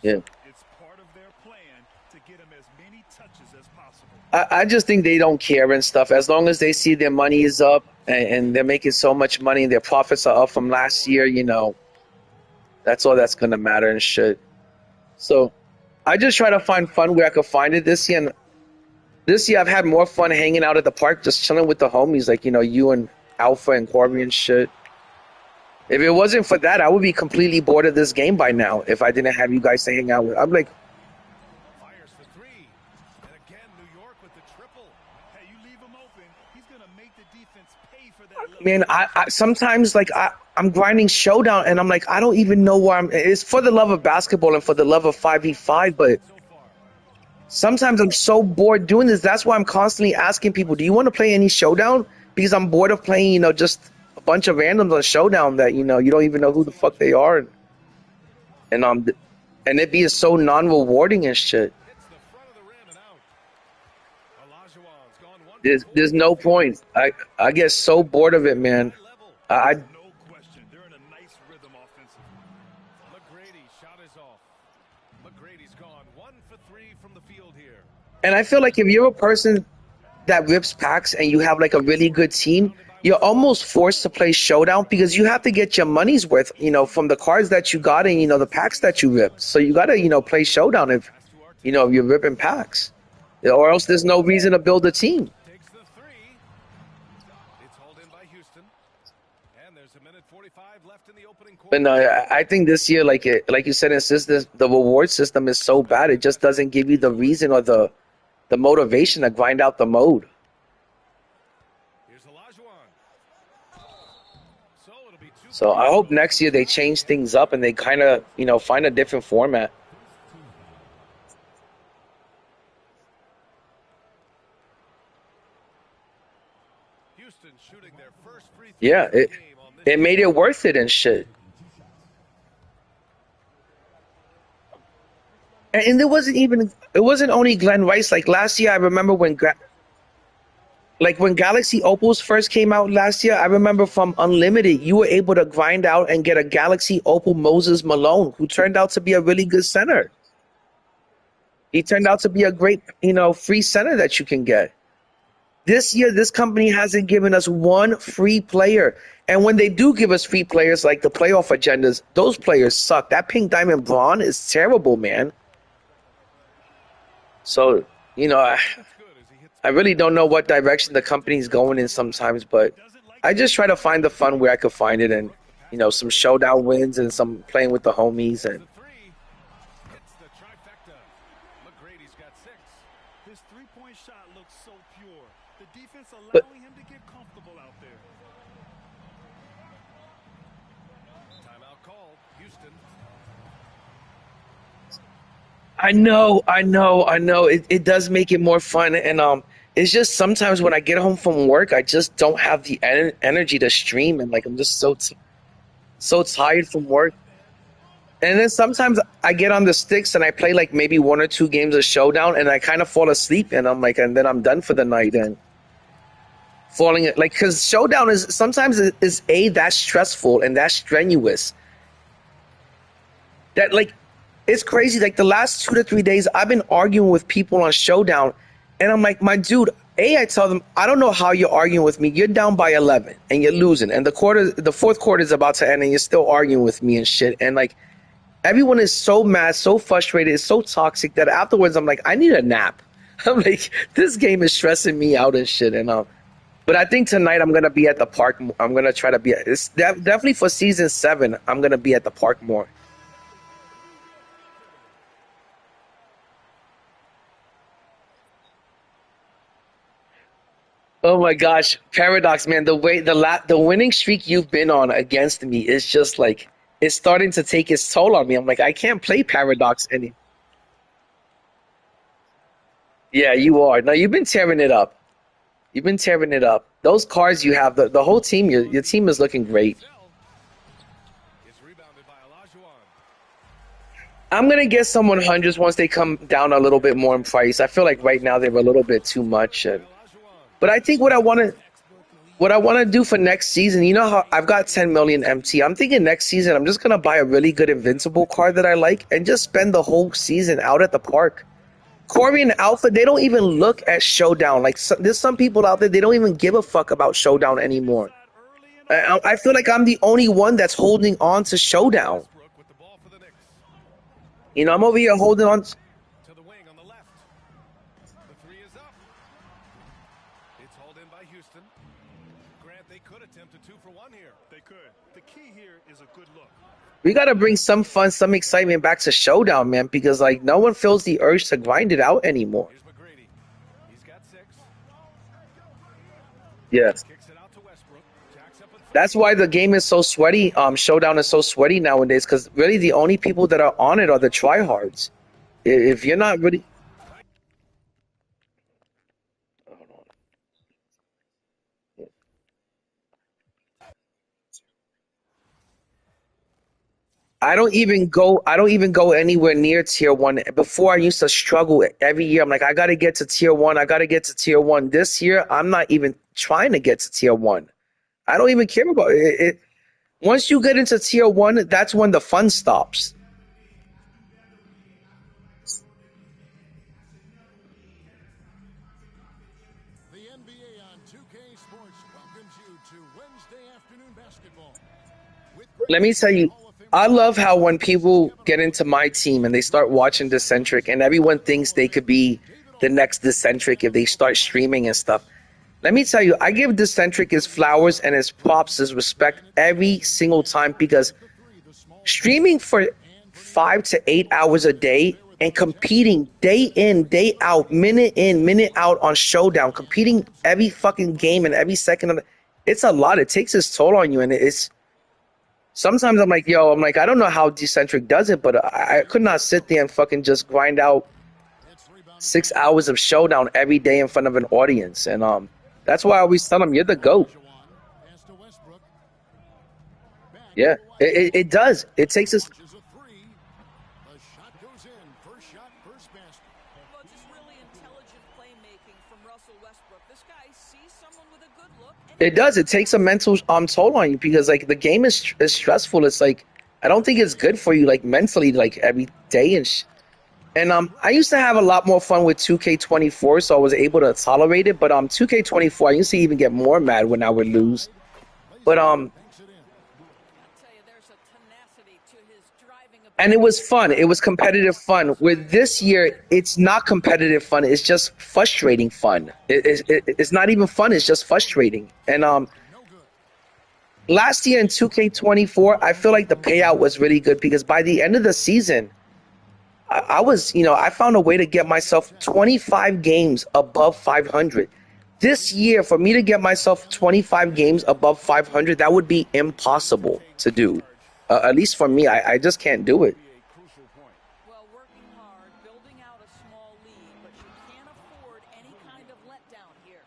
Yeah. producer. It's part of their plan to get him as many touches as possible. I just think they don't care and stuff. As long as they see their money is up and they're making so much money and their profits are up from last year, you know, that's all that's going to matter and shit. So I just try to find fun where I could find it this year. And this year I've had more fun hanging out at the park, just chilling with the homies, like, you know, you and Alpha and Corby and shit. If it wasn't for that, I would be completely bored of this game by now if I didn't have you guys to hang out with. I'm like, Fires for three. And again, New York with the triple. Hey, you leave him open, he's going to make the defense pay for that. man, I sometimes like I'm grinding Showdown and I'm like, I don't even know where I'm. It's for the love of basketball and for the love of 5v5, but sometimes I'm so bored doing this. That's why I'm constantly asking people, do you want to play any Showdown? Because I'm bored of playing, you know, just a bunch of randoms on Showdown that, you know, you don't even know who the fuck they are. And it being so non-rewarding and shit. Hits the front of the rim and out. Olajuwon's gone one. There's no point. I get so bored of it, man. I No question. They're in a nice rhythm offensively. McGrady's shot is off. McGrady's gone 1 for 3 from the field here. And I feel like if you're a person that rips packs and you have like a really good team, you're almost forced to play Showdown because you have to get your money's worth, you know, from the cards that you got and, you know, the packs that you ripped. So you got to, you know, play Showdown if, you know, if you're ripping packs. Or else there's no reason to build a team. Takes the three. It's hauled in by Houston. And there's a minute 45 left in the opening quarter. But no, I think this year, like you said, the reward system is so bad. It just doesn't give you the reason or the motivation to grind out the mode. Here's Olajuwon. So it'll be 2. So I hope next year they change things up and they kind of, you know, find a different format. Houston shooting their first free throw Yeah, of the game on this. it made it worth it and shit. And it wasn't only Glenn Rice. Like last year, I remember when Galaxy Opals first came out last year, I remember from Unlimited, you were able to grind out and get a Galaxy Opal Moses Malone, who turned out to be a really good center. He turned out to be a great, you know, free center that you can get. This year, this company hasn't given us one free player. And when they do give us free players, like the playoff agendas, those players suck. That Pink Diamond Braun is terrible, man. So, you know, I really don't know what direction the company's going in sometimes, but I just try to find the fun where I could find it, and, you know, some Showdown wins and some playing with the homies. And The three. Hits the trifecta. McGrady's got 6. His three-point shot looks so pure. The defense But- allowing him to get comfortable out there. Timeout called. Houston. I know. It does make it more fun, and it's just sometimes when I get home from work, I just don't have the energy to stream, and like I'm just so tired from work. And then sometimes I get on the sticks and I play like maybe 1 or 2 games of Showdown, and I kind of fall asleep, and I'm like, and then I'm done for the night. And falling like because Showdown is sometimes is that's stressful and that's strenuous. That like. It's crazy. Like the last 2 to 3 days, I've been arguing with people on Showdown, and I'm like, my dude. I tell them, I don't know how you're arguing with me. You're down by 11 and you're losing, and the fourth quarter is about to end, and you're still arguing with me and shit. And like, everyone is so mad, so frustrated, it's so toxic that afterwards, I'm like, I need a nap. I'm like, this game is stressing me out and shit. And but I think tonight I'm gonna be at the park. I'm gonna try to be. It's definitely for season 7. I'm gonna be at the park more. Oh my gosh, Paradox, man, the winning streak you've been on against me is just like it's starting to take its toll on me. I'm like, I can't play Paradox any. Yeah, you are. No, you've been tearing it up. You've been tearing it up. Those cards you have, the whole team, your team is looking great. It's rebounded by Olajuwon. I'm gonna get some 100s once they come down a little bit more in price. I feel like right now they're a little bit too much, but I think what I want to do for next season, you know how I've got 10 million MT. I'm thinking next season I'm just gonna buy a really good Invincible card that I like and just spend the whole season out at the park. Corey and Alpha, they don't even look at Showdown. Like there's some people out there, they don't even give a fuck about Showdown anymore. I feel like I'm the only one that's holding on to Showdown. Westbrook with the ball for the Knicks. You know, I'm over here holding on. To the wing on the left. The three is up. It's hauled in by Houston. Grant, they could attempt a 2-for-1 here. They could. The key here is a good look. We got to bring some fun, some excitement back to Showdown, man, because like no one feels the urge to grind it out anymore. Here's McGrady. He's got 6. Yes. Kicks it out to Westbrook. Jacks up with 3. That's why the game is so sweaty. Showdown is so sweaty nowadays because really the only people that are on it are the tryhards. If you're not really, I don't even go anywhere near tier one. Before I used to struggle every year. I'm like, I gotta get to tier one. I gotta get to tier one. This year, I'm not even trying to get to tier one. I don't even care about it. Once you get into tier one, that's when the fun stops. The NBA on 2K Sports welcomes you to Wednesday afternoon basketball. Let me tell you, I love how when people get into my team and they start watching Decentric and everyone thinks they could be the next Decentric if they start streaming and stuff. Let me tell you, I give Decentric his flowers and his props, his respect every single time because streaming for 5 to 8 hours a day and competing day in, day out, minute in, minute out on Showdown, competing every fucking game and every second of it, it's a lot. It takes its toll on you, and it's sometimes I'm like, yo, I'm like, I don't know how Decentric does it, but I could not sit there and fucking just grind out 6 hours of Showdown every day in front of an audience, and that's why I always tell them you're the GOAT. Yeah, it does. It takes us. Well, just really intelligent playmaking from Russell Westbrook. This guy sees someone with a good look. And It does. It takes a mental toll on you because like the game is stressful. It's like I don't think it's good for you like mentally like every day and I used to have a lot more fun with 2K24, so I was able to tolerate it. But 2K24, I used to even get more mad when I would lose. But I'll tell you, there's a tenacity to his driving ability. and it was fun. It was competitive fun. With this year, it's not competitive fun. It's just frustrating fun. It's not even fun. It's just frustrating. And last year in 2K24, I feel like the payout was really good because by the end of the season, I was, I found a way to get myself 25 games above 500. This year, for me to get myself 25 games above 500, that would be impossible to do. At least for me, I just can't do it. Well, working hard, building out a small lead, but you can't afford any kind of letdown here.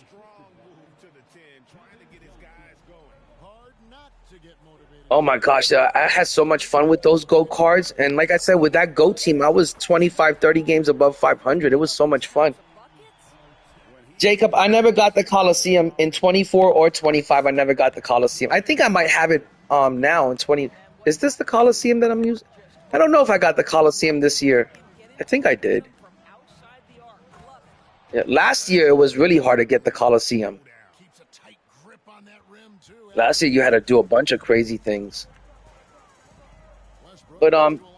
Strong move to the 10, trying to get his guys going. Hard not to get motivated. Oh my gosh, I had so much fun with those GOAT cards. And like I said, with that GOAT team, I was 25, 30 games above 500. It was so much fun. Jacob, I never got the Coliseum in 24 or 25. I never got the Coliseum. I think I might have it now in 20. Is this the Coliseum that I'm using? I don't know if I got the Coliseum this year. I think I did. From outside the arc, love it. Yeah, last year it was really hard to get the Coliseum. Keeps a tight grip on that rim too. Last year you had to do a bunch of crazy things. But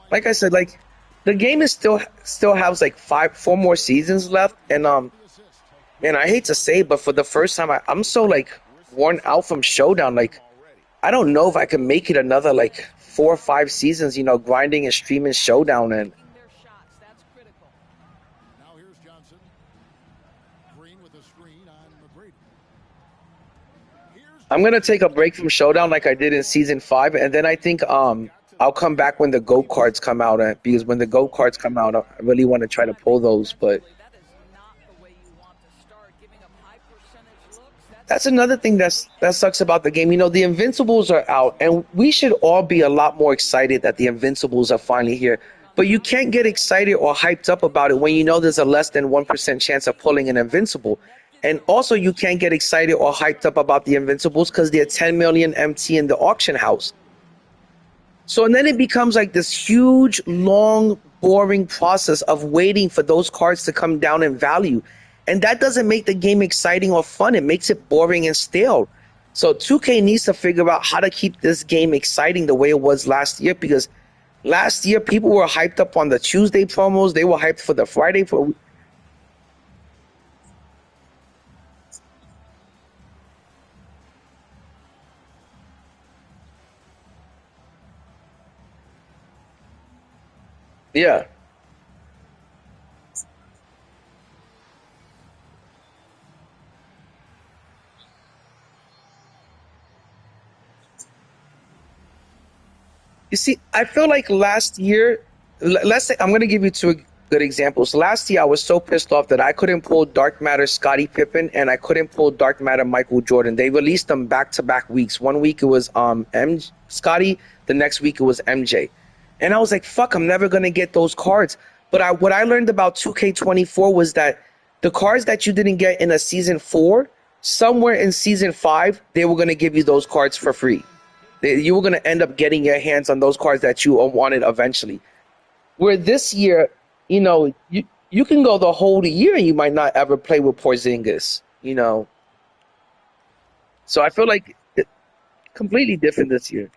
like I said, like the game is still has like 4 more seasons left, and man, I hate to say it, but for the first time, I'm so like worn out from Showdown. Like I don't know if I can make it another like 4 or 5 seasons, grinding and streaming Showdown. And Taking their shots, that's critical. Now here's Johnson. I'm gonna take a break from Showdown like I did in Season 5, and then I think I'll come back when the GOAT cards come out, because when the GOAT cards come out, I really want to try to pull those. But that's another thing that sucks about the game. You know, the Invincibles are out, and we should all be a lot more excited that the Invincibles are finally here. But you can't get excited or hyped up about it when you know there's a less than 1% chance of pulling an Invincible. And also, you can't get excited or hyped up about the Invincibles because they're 10 million MT in the auction house. So, and then it becomes like this huge, long, boring process of waiting for those cards to come down in value. And that doesn't make the game exciting or fun. It makes it boring and stale. So 2K needs to figure out how to keep this game exciting the way it was last year, because last year people were hyped up on the Tuesday promos. They were hyped for the Friday promo. Yeah. You see, I feel like last year, let's say, I'm going to give you two good examples. Last year, I was so pissed off that I couldn't pull Dark Matter Scottie Pippen and I couldn't pull Dark Matter Michael Jordan. They released them back-to-back weeks. One week it was Scottie, the next week it was MJ. And I was like, fuck, I'm never going to get those cards. But what I learned about 2K24 was that the cards that you didn't get in a Season 4, somewhere in Season 5, they were going to give you those cards for free. You were going to end up getting your hands on those cards that you wanted eventually. Where this year, you know, you can go the whole year and you might not ever play with Porzingis, you know. So I feel like it's completely different this year.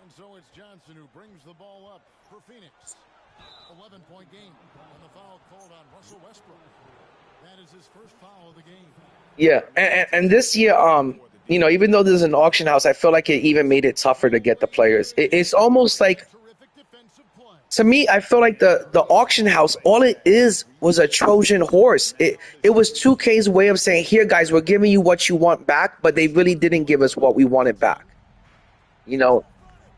And so it's Johnson who brings the ball up for Phoenix. 11-point game, and the foul called on Russell Westbrook. That is his first foul of the game. Yeah, and this year, you know, even though there's an auction house, I feel like it even made it tougher to get the players. It's almost like, to me, I feel like the auction house, all it is was a Trojan horse. It was 2K's way of saying, here, guys, we're giving you what you want back, but they really didn't give us what we wanted back. You know,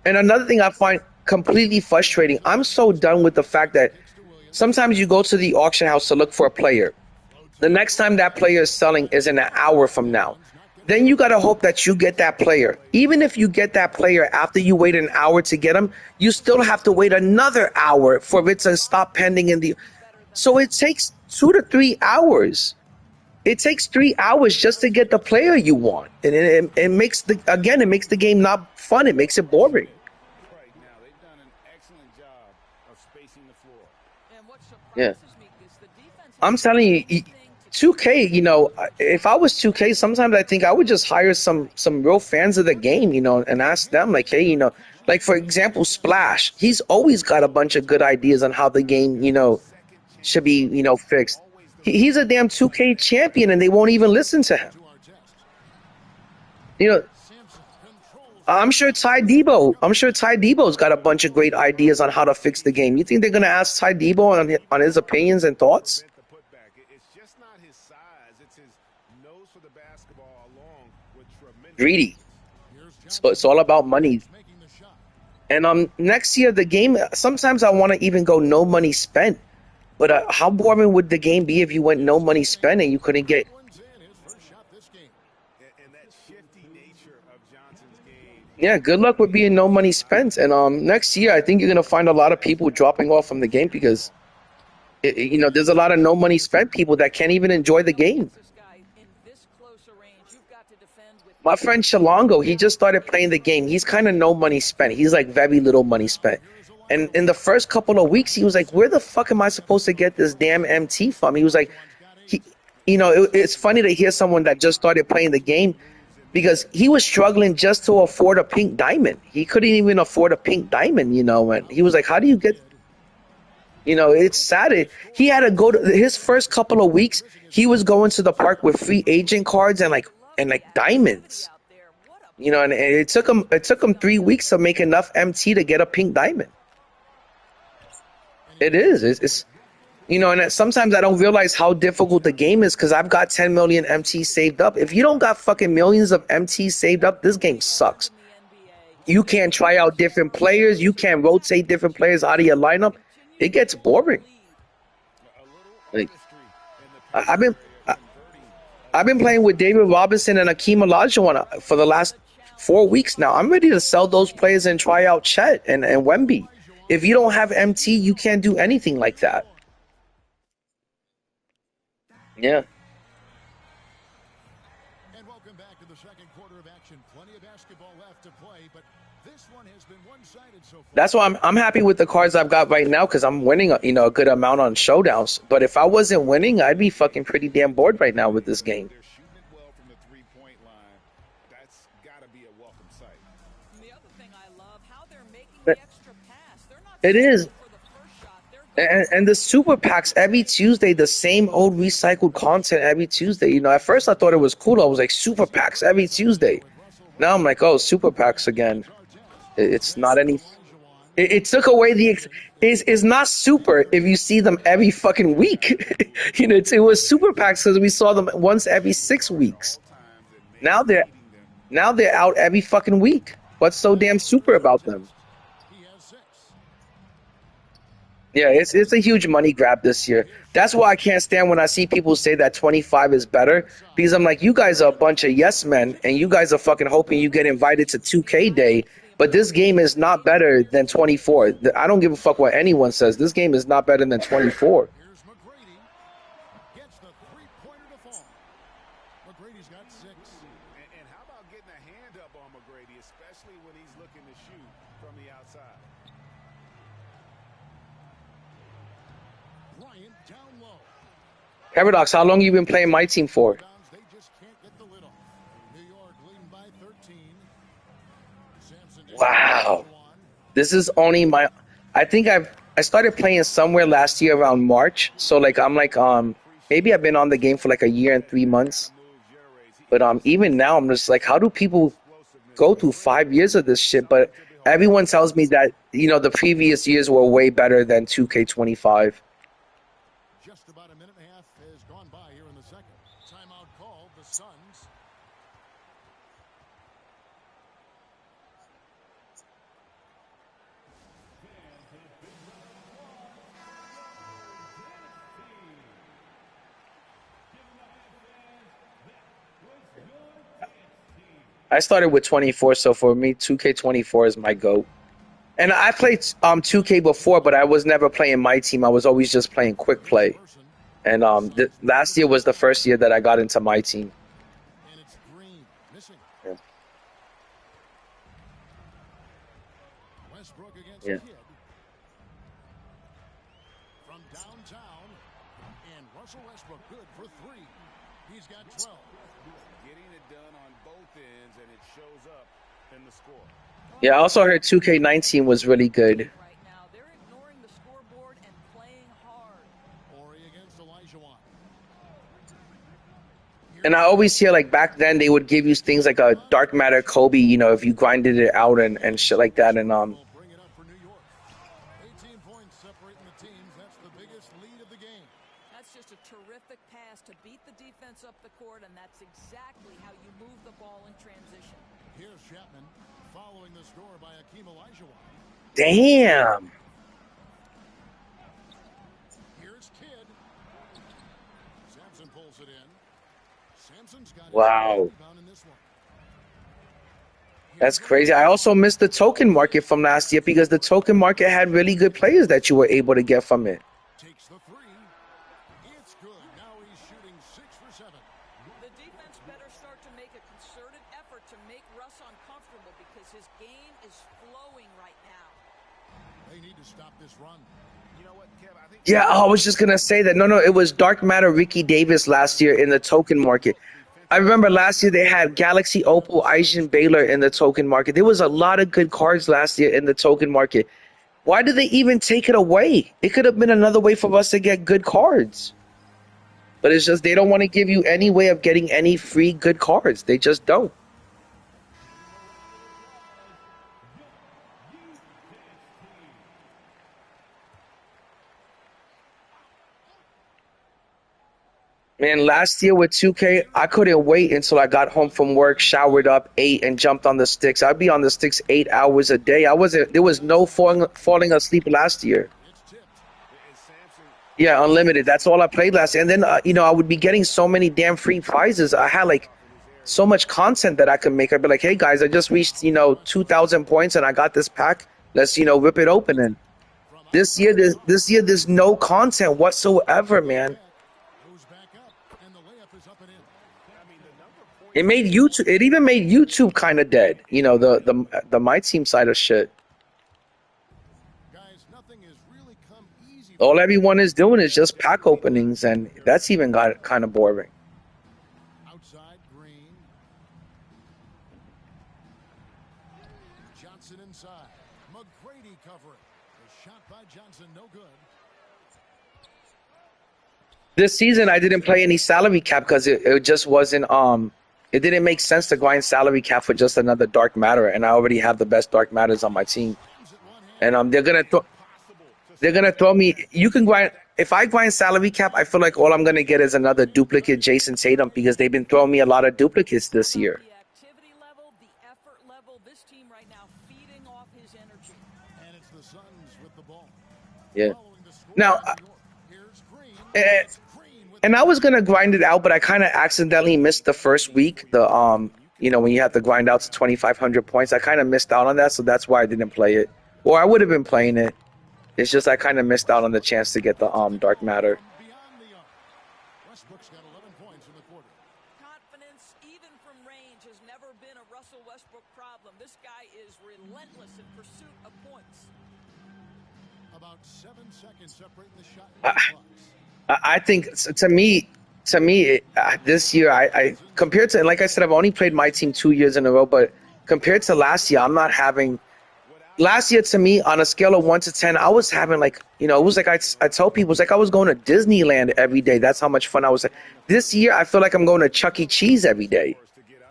and another thing I find completely frustrating, I'm so done with the fact that sometimes you go to the auction house to look for a player. The next time that player is selling is in an hour from now. Then you got to hope that you get that player. Even if you get that player after you wait an hour to get him, you still have to wait another hour for it to stop pending in the... So it takes 2 to 3 hours. It takes 3 hours just to get the player you want. And it makes it makes the game not fun. It makes it boring. Right now, they've done an excellent job of spacing the floor. Yeah. I'm telling you, 2K, you know, if I was 2K, sometimes I think I would just hire some real fans of the game, you know, and ask them, like, hey, you know, like, for example, Splash. He's always got a bunch of good ideas on how the game, you know, should be, you know, fixed. He's a damn 2K champion, and they won't even listen to him. You know, I'm sure Ty Debo's got a bunch of great ideas on how to fix the game. You think they're going to ask Ty Debo on his opinions and thoughts? It's just not his size. It's his nose for the basketball along with tremendous... Greedy. So it's all about money. And next year, the game, sometimes I want to even go no money spent. But how boring would the game be if you went no money spent and you couldn't get... Yeah, good luck with being no money spent. And next year, I think you're going to find a lot of people dropping off from the game because, you know, there's a lot of no money spent people that can't even enjoy the game. My friend Shalongo, he just started playing the game. He's kind of no money spent. He's like very little money spent. And in the first couple of weeks, he was like, where the fuck am I supposed to get this damn MT from? He was like, you know, it's funny to hear someone that just started playing the game because he was struggling just to afford a pink diamond. He couldn't even afford a pink diamond, you know, and he was like, how do you get... You know, it's sad. He had to go to his first couple of weeks. He was going to the park with free agent cards and like diamonds. You know, and it took him 3 weeks to make enough MT to get a pink diamond. It is. It's You know, and sometimes I don't realize how difficult the game is because I've got 10 million MT saved up. If you don't got fucking millions of MT saved up, this game sucks. You can't try out different players. You can't rotate different players out of your lineup. It gets boring. Like, I- I've been I- I've been playing with David Robinson and Akeem Olajuwon for the last 4 weeks now. I'm ready to sell those players and try out Chet and Wemby. If you don't have MT, you can't do anything like that. Yeah. And welcome back to the second quarter of action. Plenty of basketball left to play, but this one has been one-sided so far. That's why I'm happy with the cards I've got right now because I'm winning, a good amount on showdowns. But if I wasn't winning, I'd be fucking pretty damn bored right now with this game. They're shooting it well from the three-point line. That's got to be a welcome sight. The other thing I love, how they're making But the extra pass. They're not it is. settling for the first shot. They're going And the super packs every Tuesday, the same old recycled content every Tuesday. You know, at first I thought it was cool. I was like, super packs every Tuesday. Now I'm like, oh, super packs again. It's not any. It took away the. It's not super if you see them every fucking week. You know, it was super packs because we saw them once every 6 weeks. Now they're out every fucking week. What's so damn super about them? He has 6. Yeah, it's a huge money grab this year. That's why I can't stand when I see people say that 25 is better because I'm like, you guys are a bunch of yes men and you guys are fucking hoping you get invited to 2K Day, but this game is not better than 24. I don't give a fuck what anyone says. This game is not better than 24. Here's McGrady. Gets the three-pointer to fall. McGrady's got 6. And how about getting a hand up on McGrady, especially when he's looking to shoot from the outside? Bryant down low. Paradox, how long you been playing my team for? They just can't get the lid off. New York leading by 13. Sampson Wow. This is only my. I think I started playing somewhere last year around March. So like I'm like maybe I've been on the game for like a year and 3 months. But even now I'm just like, how do people go through 5 years of this shit? But everyone tells me that the previous years were way better than 2K25. Just about a minute and a half has gone by here in the second. Timeout called the Suns. I started with 24, so for me 2K24 is my GOAT. And I played 2K before, but I was never playing my team. I was always just playing quick play. And last year was the first year that I got into my team. And it's Green missing. Yeah. Westbrook against Yeah. Kidd. From downtown. And Russell Westbrook good for 3. He's got 12. Getting it done on both ends, and it shows up in the score. Yeah, I also heard 2K19 was really good. right now. They're ignoring the scoreboard and playing hard. Ori against Olajuwon. And I always hear like back then they would give you things like a dark matter Kobe, if you grinded it out and shit like that. And Will bring it up for New York. 18 points separating the teams. That's the biggest lead of the game. That's just a terrific pass to beat the defense up the court, and that's exactly how you move the ball in transition. Here's Chapman following the score by Akeem Olajuwon. damn. Here's Kidd. Sampson pulls it in. Sampson's got Wow. his rebound in this one. That's crazy. I also missed the token market from last year because the token market had really good players that you were able to get from it. Takes the 3. It's good. Now he's shooting 6 for 7. The defense better start to make a concerted effort to make Russ uncomfortable because his game is flowing right now. They need to stop this run. You know what, Kev? I think Yeah, I was just going to say that. No, it was Dark Matter Ricky Davis last year in the token market. I remember last year they had Galaxy Opal, Aishan Baylor in the token market. There was a lot of good cards last year in the token market. Why did they even take it away? It could have been another way for us to get good cards. But it's just they don't want to give you any way of getting any free good cards. They just don't. Man, last year with 2K, I couldn't wait until I got home from work, showered up, ate, and jumped on the sticks. I'd be on the sticks 8 hours a day. There was no falling asleep last year. Yeah, unlimited. That's all I played last year. And then, I would be getting so many damn free prizes. I had like so much content that I could make. I'd be like, hey guys, I just reached, 2,000 points and I got this pack. Let's, rip it open. And this year, there's no content whatsoever, man. It made YouTube. It even made YouTube kind of dead. The MyTeam side of shit. All everyone is doing is just pack openings, and that's even got kind of boring. Outside Green. Johnson inside. McGrady covering. The shot by Johnson, no good. This season, I didn't play any salary cap because it just wasn't. It didn't make sense to grind salary cap for just another dark matter, and I already have the best dark matters on my team. And they're gonna throw me. You can grind. If I grind salary cap, I feel like all I'm gonna get is another duplicate Jason Tatum because they've been throwing me a lot of duplicates this year. The activity level, the effort level, this team right now feeding off his energy. And it's the Suns with the ball. Yeah. Now, and I was gonna grind it out, but I kind of accidentally missed the first week. When you have to grind out to 2,500 points, I kind of missed out on that, so that's why I didn't play it. Or I would have been playing it. It's just I kind of missed out on the chance to get the dark matter. Westbrook's got 11 points in the quarter. Confidence, even from range, has never been a Russell Westbrook problem. This guy is relentless in pursuit of points. About 7 seconds separating the shot. I think to me, this year, I compared to, like I said, I've only played MyTeam 2 years in a row, but compared to last year, I'm not having. Last year, to me, on a scale of 1 to 10, I was having like, it was like I tell people, it's like I was going to Disneyland every day. That's how much fun I was. This year, I feel like I'm going to Chuck E. Cheese every day.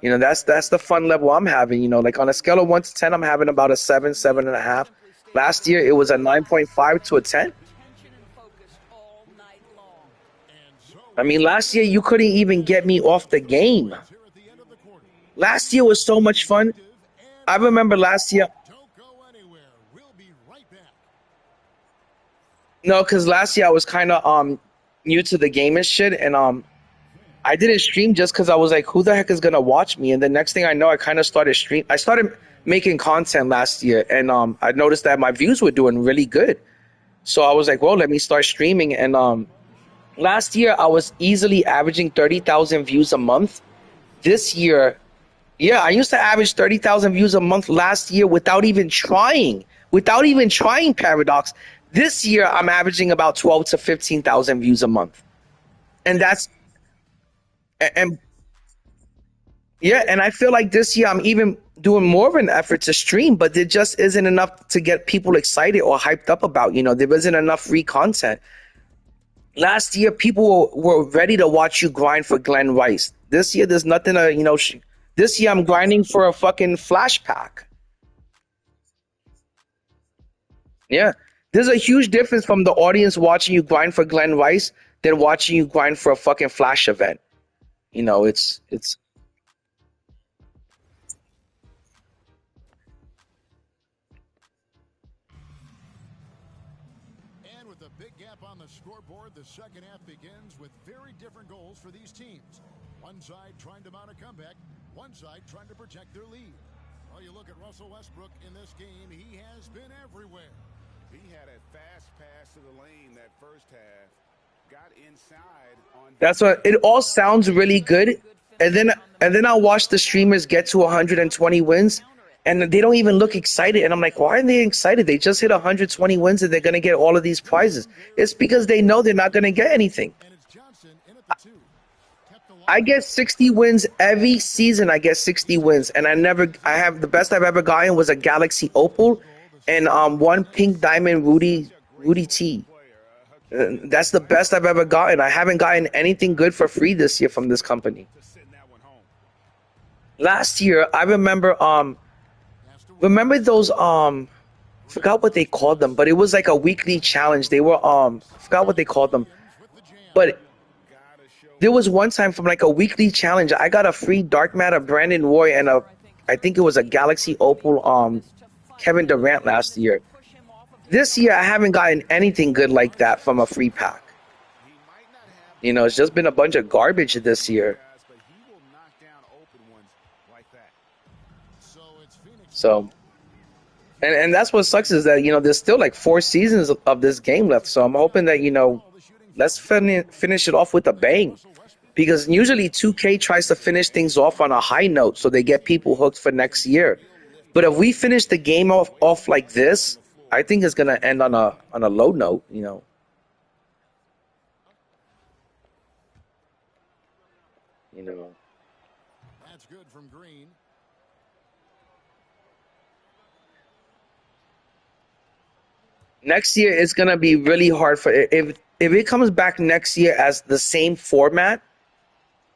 That's the fun level I'm having. Like on a scale of 1 to 10, I'm having about a 7, 7.5. Last year, it was a 9.5 to a 10. I mean, last year, you couldn't even get me off the game. Last year was so much fun. I remember last year. No, because last year I was kind of new to the game and shit, and I didn't stream just because I was like, who the heck is gonna watch me? And the next thing I know, I kind of started stream. I started making content last year, and I noticed that my views were doing really good. So I was like, well, let me start streaming. And last year I was easily averaging 30,000 views a month. This year, yeah, I used to average 30,000 views a month last year without even trying. Paradox. This year, I'm averaging about 12 to 15,000 views a month, and and I feel like this year I'm even doing more of an effort to stream, but there just isn't enough to get people excited or hyped up about. There isn't enough free content. Last year, people were ready to watch you grind for Glenn Rice. This year, there's nothing to This year, I'm grinding for a fucking flash pack. Yeah. There's a huge difference from the audience watching you grind for Glenn Rice than watching you grind for a fucking flash event. It's And with a big gap on the scoreboard, the second half begins with very different goals for these teams. One side trying to mount a comeback, one side trying to protect their lead. Well, you look at Russell Westbrook in this game, he has been everywhere. He had a fast pass to the lane that first half. Got inside on. That's what it all sounds really good, and then I'll watch the streamers get to 120 wins, and they don't even look excited. And I'm like, why aren't they excited? They just hit 120 wins, and they're gonna get all of these prizes. It's because they know they're not gonna get anything. I get 60 wins every season. I get 60 wins, and I have the best I've ever gotten was a Galaxy Opal, and one pink diamond Rudy T. That's the best I've ever gotten. I haven't gotten anything good for free this year from this company. Last year, I remember those forgot what they called them, but it was like a weekly challenge. They were forgot what they called them, but There was one time from like a weekly challenge, I got a free dark matter Brandon Roy and I think it was a Galaxy Opal Kevin Durant last year. This year I haven't gotten anything good like that from a free pack. You know, it's just been a bunch of garbage this year. So, and that's what sucks is that, you know, there's still like 4 seasons of this game left. So I'm hoping that, you know, let's finish it off with a bang. Because usually 2K tries to finish things off on a high note so they get people hooked for next year. But if we finish the game off like this, I think it's gonna end on a low note, you know. That's good from Green. Next year it's gonna be really hard for if it comes back next year as the same format.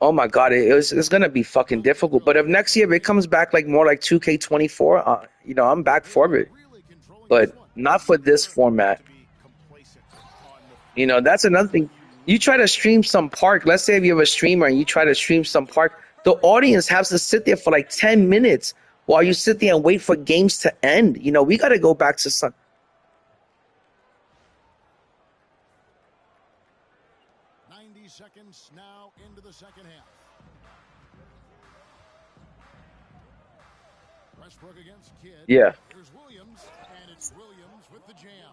Oh my God, it's gonna be fucking difficult. But if next year it comes back like more like 2K24, you know, I'm back for it. But not for this format. You know, that's another thing. You try to stream some park. Let's say if you have a streamer and you try to stream some park, the audience has to sit there for like 10 minutes while you sit there and wait for games to end. You know, we got to go back to some. 90 seconds now into the second half. Westbrook against Kidd. Yeah. Here's Williams, and it's Williams with the jam.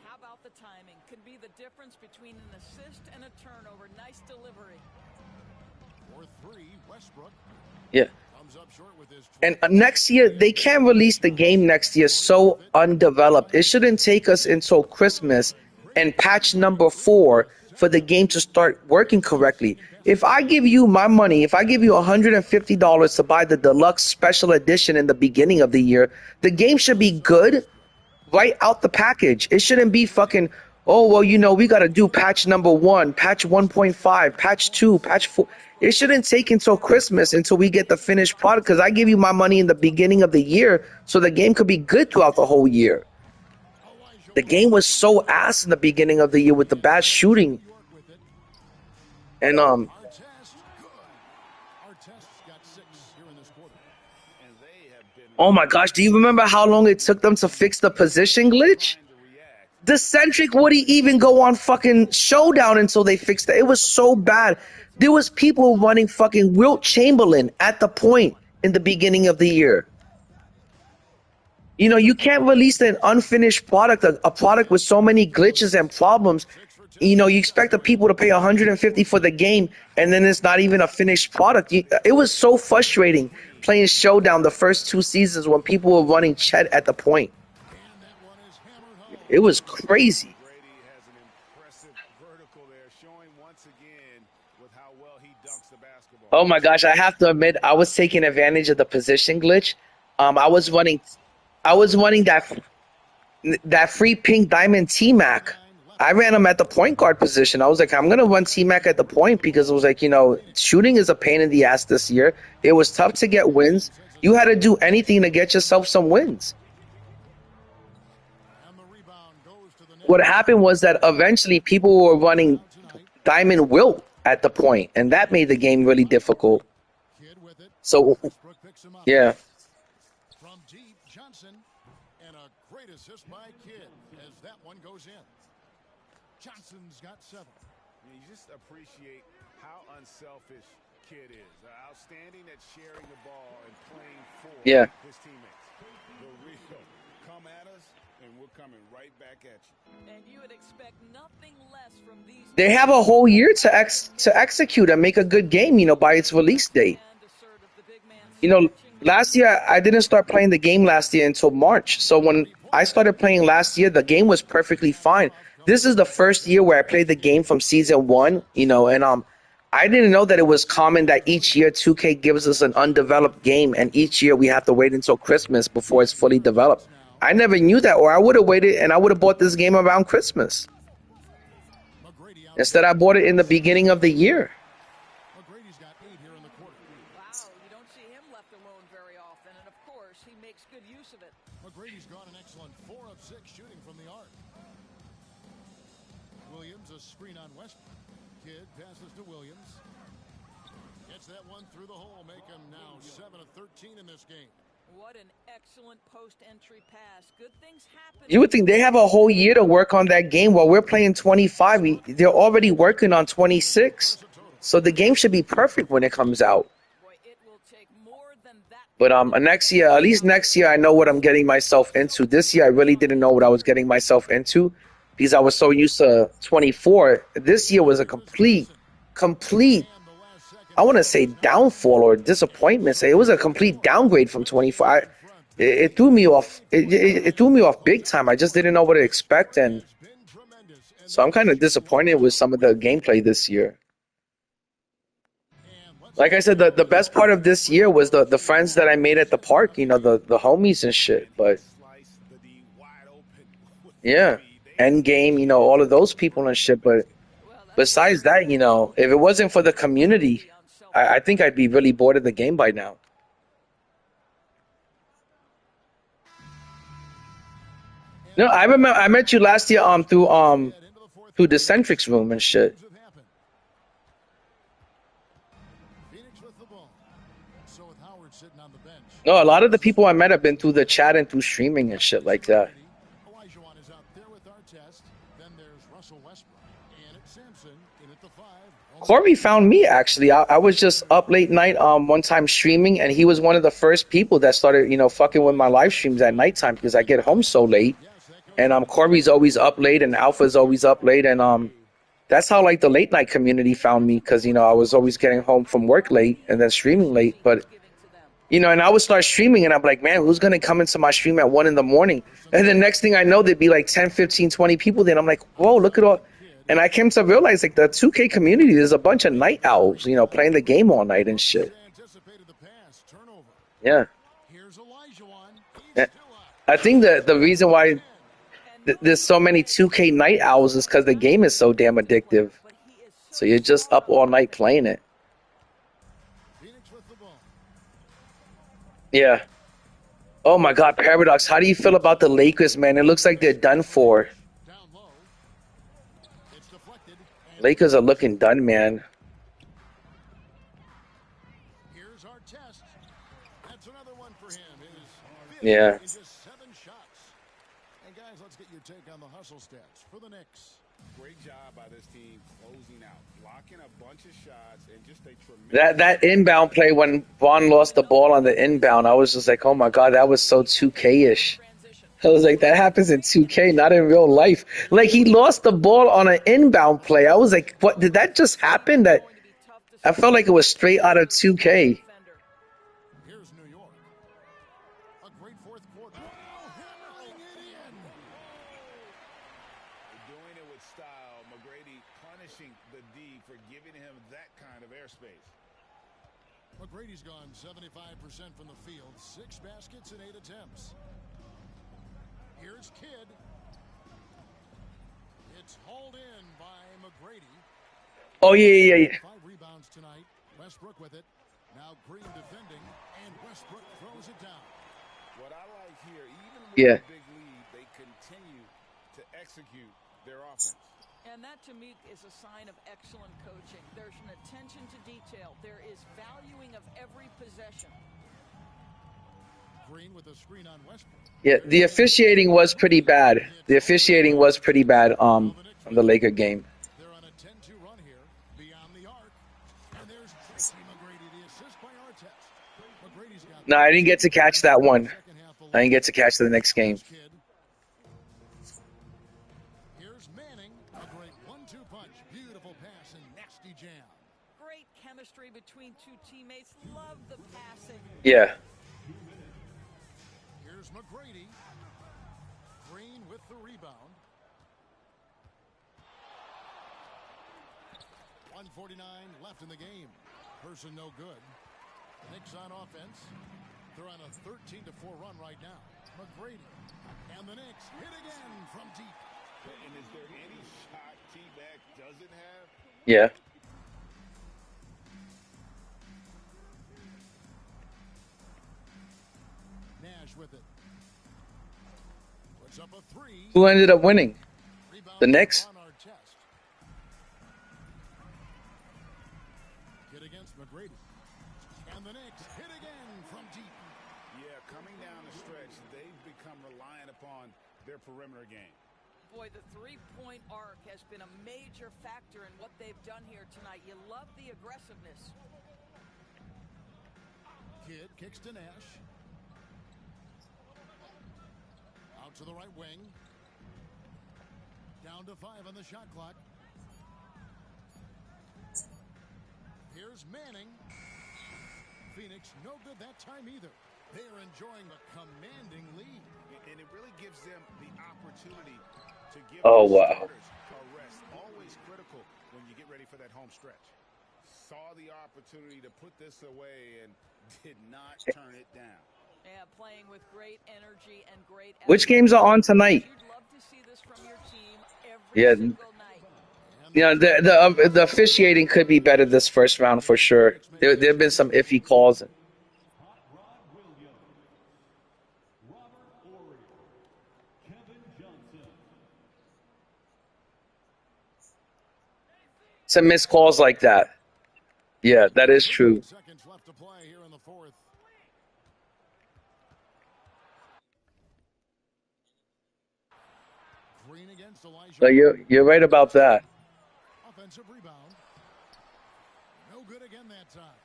How about the timing? Could be the difference between an assist and a turnover. Nice delivery. For 3, Westbrook. Yeah. Comes up short with his And next year, they can't release the game next year so undeveloped. It shouldn't take us until Christmas and patch number 4 for the game to start working correctly. If I give you my money, if I give you $150 to buy the deluxe special edition in the beginning of the year, the game should be good right out the package. It shouldn't be fucking, oh, well, you know, we got to do patch number 1, patch 1.5, patch 2, patch 4. It shouldn't take until Christmas until we get the finished product, because I give you my money in the beginning of the year so the game could be good throughout the whole year. The game was so ass in the beginning of the year with the bad shooting. And Artest got 6 here in this quarter. And they have been oh my gosh, do you remember how long it took them to fix the position glitch? The Centric wouldn't even go on fucking Showdown until they fixed it. It was so bad. There was people running fucking Wilt Chamberlain at the point in the beginning of the year. You know, you can't release an unfinished product, a product with so many glitches and problems. You know, you expect the people to pay $150 for the game, and then it's not even a finished product. It was so frustrating playing Showdown the first 2 seasons when people were running Chet at the point. It was crazy. Brady has an impressive vertical there, showing once again with how well he dunks the basketball. Oh my gosh, I have to admit, I was taking advantage of the position glitch. I was running that free pink diamond T-Mac. I ran him at the point guard position. I was like, I'm going to run T-Mac at the point because it was like, you know, shooting is a pain in the ass this year. It was tough to get wins. You had to do anything to get yourself some wins. What happened was that eventually people were running Diamond Wilt at the point, and that made the game really difficult. So, yeah. From deep, Johnson, and a great assist by Kidd as that one goes in. Johnson's got 7. You just appreciate how unselfish Kidd is. Outstanding at sharing the ball and playing for his teammates. The real come at us, and we're coming right back at you. And you would expect nothing less from these. They have a whole year to execute and make a good game, you know, by its release date. You know, last year, I didn't start playing the game last year until March. So when I started playing last year, the game was perfectly fine. This is the first year where I played the game from season 1, you know, and I didn't know that it was common that each year 2K gives us an undeveloped game, and each year we have to wait until Christmas before it's fully developed. I never knew that, or I would have waited and I would have bought this game around Christmas. Instead, I bought it in the beginning of the year. McGrady's got 8 here in the quarter. Wow, you don't see him left alone very often, and of course, he makes good use of it. McGrady's got an excellent 4 of 6 shooting from the arc. Williams, a screen on Westbrook. Kidd passes to Williams. Gets that one through the hole, make him now 7 of 13 in this game. What an excellent post-entry pass. Good things happen. You would think they have a whole year to work on that game while we're playing 25. They're already working on 26. So the game should be perfect when it comes out. But next year, at least next year, I know what I'm getting myself into. This year, I really didn't know what I was getting myself into because I was so used to 24. This year was a complete, I want to say downfall or disappointment. It was a complete downgrade from 24. It threw me off. It threw me off big time. I just didn't know what to expect, and so I'm kind of disappointed with some of the gameplay this year. Like I said, the best part of this year was the friends that I made at the park, you know, the homies and shit. But yeah, Endgame, you know, all of those people and shit. But besides that, you know, if it wasn't for the community, I think I'd be really bored of the game by now. No, I remember I met you last year through the Centrix room and shit. No, a lot of the people I met have been through the chat and through streaming and shit like that. Corby found me, actually. I was just up late night one time streaming, and he was one of the first people that started, you know, fucking with my live streams at nighttime because I get home so late. And Corby's always up late, and Alpha's always up late, and that's how like the late night community found me because, you know, I was always getting home from work late and then streaming late. But you know, and I would start streaming, and I'm like, man, who's going to come into my stream at 1 in the morning? And the next thing I know, there'd be like 10, 15, 20 people there. And I'm like, whoa, look at all. And I came to realize, like, the 2K community, there's a bunch of night owls, you know, playing the game all night and shit. Yeah. I think the reason why there's so many 2K night owls is because the game is so damn addictive. So you're just up all night playing it. Yeah. Oh my God, Paradox, how do you feel about the Lakers, man? It looks like they're done for. Lakers are looking done, man. Yeah. And guys, let's get your take on the hustle stats for the Knicks. Great job by this team closing out, blocking a bunch of shots, and just a tremendous That inbound play when Vaughn lost the ball on the inbound, I was just like, oh my God, that was so 2K-ish. I was like, that happens in 2K, not in real life. Like, he lost the ball on an inbound play. I was like, what, did that just happen? That I felt like it was straight out of 2K. Here's New York. A great fourth quarter. Hammering it in. doing it with style. McGrady punishing the D for giving him that kind of airspace. McGrady's gone 75% from the field, 6 baskets and 8 attempts. Here's Kidd. It's hauled in by McGrady. Oh, yeah. 5 rebounds tonight. Westbrook with it. Now Green defending, and Westbrook throws it down. What I like here, even with a big lead, they continue to execute their offense. And that, to me, is a sign of excellent coaching. There's an attention to detail. There is valuing of every possession. Green with a screen on Westbrook. Yeah, the officiating was pretty bad. The officiating was pretty bad on the Laker game. They're on a 10-2 run here beyond the arc. And there's Tracy McGrady, the assist by Artest. McGrady's got No, I didn't get to catch that one. I didn't get to catch the next game. Here's Manning, a great 1-2 punch. Beautiful pass and nasty jam. Great chemistry between two teammates. Love the passing. Yeah. Here's McGrady. Green with the rebound. 1:49 left in the game. Person no good. Knicks on offense. They're on a 13-4 run right now. McGrady. And the Knicks hit again from deep. And is there any shot T-Mac doesn't have? Yeah. Nash with it. Puts up a 3. Who ended up winning? The Knicks? against McGrady. And the Knicks hit again from deep. Yeah, coming down the stretch, they've become reliant upon their perimeter game. Boy, the three-point arc has been a major factor in what they've done here tonight. You love the aggressiveness. Kidd kicks to Nash. Out to the right wing. Down to 5 on the shot clock. Here's Manning. Phoenix, no good that time either. They are enjoying a commanding lead. And it really gives them the opportunity to give wow. a rest. Always critical when you get ready for that home stretch. Saw the opportunity to put this away and did not turn it down. Yeah, playing with great energy and great effort. Which games are on tonight? You'd love to see this from your team every Yeah. single night. Yeah, the officiating could be better this first round for sure. There have been some iffy calls. Some missed calls like that. Yeah, that is true. Seconds left to play here in the fourth. Green against Elijah. No, you're right about that. Offensive rebound. No good again that time.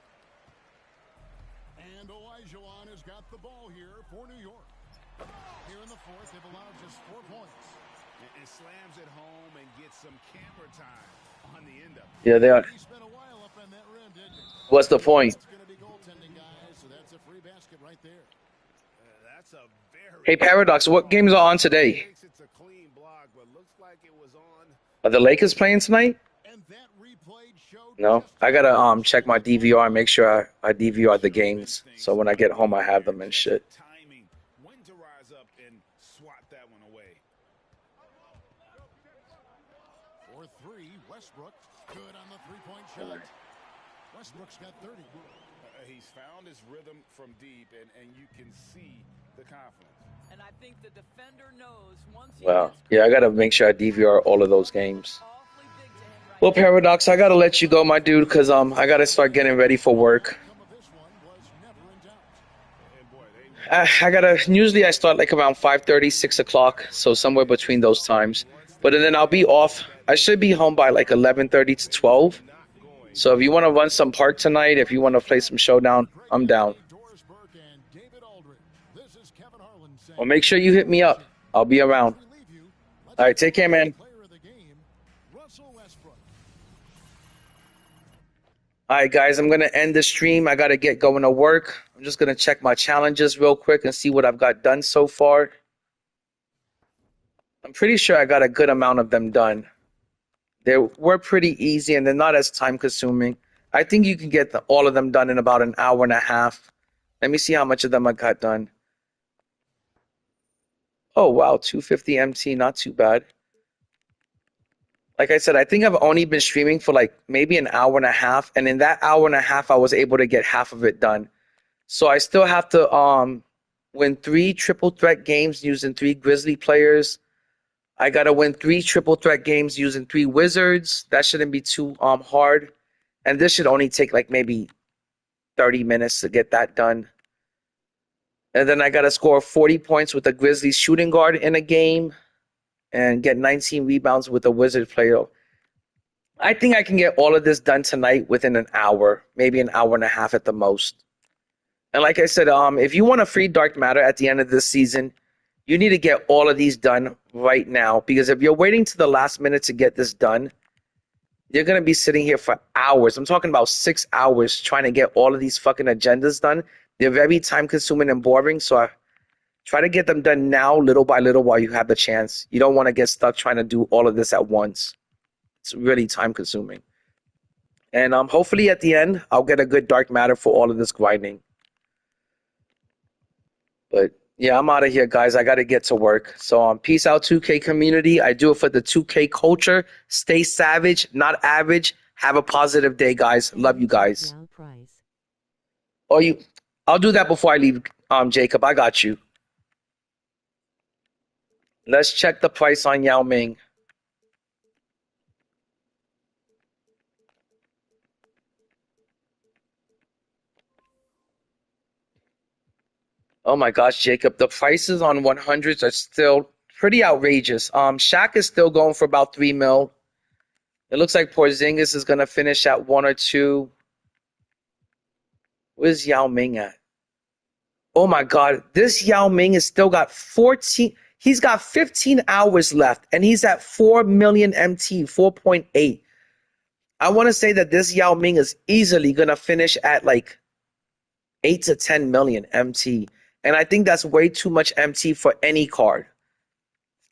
And Olajuwon has got the ball here for New York. Here in the fourth, they've allowed just 4 points. And slams it home and gets some camera time on the end of it. Yeah, they are. He spent a while up on that rim, didn't he? What's the point? It's going to be goaltending, guys, so that's a free basket right there. That's a very Hey, Paradox, what games are on today? It's a clean block, but looks like it was on. Are the Lakers playing tonight? And that replayed showed No, I gotta check my DVR and make sure I DVR the games, so when I get home I have them and shit. Timing, when to rise up and swat that one away. For 3, Westbrook. Good on the 3-point shot. Westbrook's got 30. He's found his rhythm from deep, and you can see the confidence. And I think the defender knows once he Wow. gets Yeah, I gotta make sure I DVR all of those games. awfully big to him right Well, now. Paradox, I gotta let you go, my dude, because I gotta start getting ready for work. Some of this one was never in doubt. And boy, I gotta. Usually I start like around 5:30, 6 o'clock, so somewhere between those times. But then I'll be off. I should be home by like 11:30 to 12. So if you want to run some part tonight, if you want to play some showdown, I'm down. Doris Burke and David Aldridge. This is Kevin Harlan saying, Well, make sure you hit me up. I'll be around. we leave you. Let's All right, take care, man. player of the game, Russell Westbrook. All right, guys, I'm going to end the stream. I got to get going to work. I'm just going to check my challenges real quick and see what I've got done so far. I'm pretty sure I got a good amount of them done. They were pretty easy, and they're not as time-consuming. I think you can get all of them done in about an hour and a half. Let me see how much of them I got done. Oh, wow, 250 MT, not too bad. Like I said, I think I've only been streaming for like maybe an hour and a half, and in that hour and a half, I was able to get half of it done. So I still have to win 3 triple threat games using 3 Grizzly players. I gotta win 3 triple threat games using 3 Wizards. That shouldn't be too hard, and this should only take like maybe 30 minutes to get that done. And then I gotta score 40 points with a Grizzlies shooting guard in a game, and get 19 rebounds with a Wizard player. I think I can get all of this done tonight within an hour, maybe an hour and a half at the most. And like I said, if you want a free dark matter at the end of this season, you need to get all of these done right now, because if you're waiting to the last minute to get this done, you're going to be sitting here for hours. I'm talking about 6 hours trying to get all of these fucking agendas done. They're very time consuming and boring, so I try to get them done now, little by little, while you have the chance. You don't want to get stuck trying to do all of this at once. It's really time consuming. And hopefully at the end, I'll get a good dark matter for all of this grinding. But yeah, I'm out of here, guys. I got to get to work. So peace out, 2K community. I do it for the 2K culture. Stay savage, not average. Have a positive day, guys. Love you guys. I'll do that before I leave, Jacob. I got you. Let's check the price on Yao Ming. Oh my gosh, Jacob, the prices on 100s are still pretty outrageous. Shaq is still going for about 3 mil. It looks like Porzingis is gonna finish at 1 or 2. Where's Yao Ming at? Oh my God, this Yao Ming has still got 14. He's got 15 hours left, and he's at 4 million MT, 4.8. I want to say that this Yao Ming is easily gonna finish at like 8 to 10 million MT, and I think that's way too much MT for any card.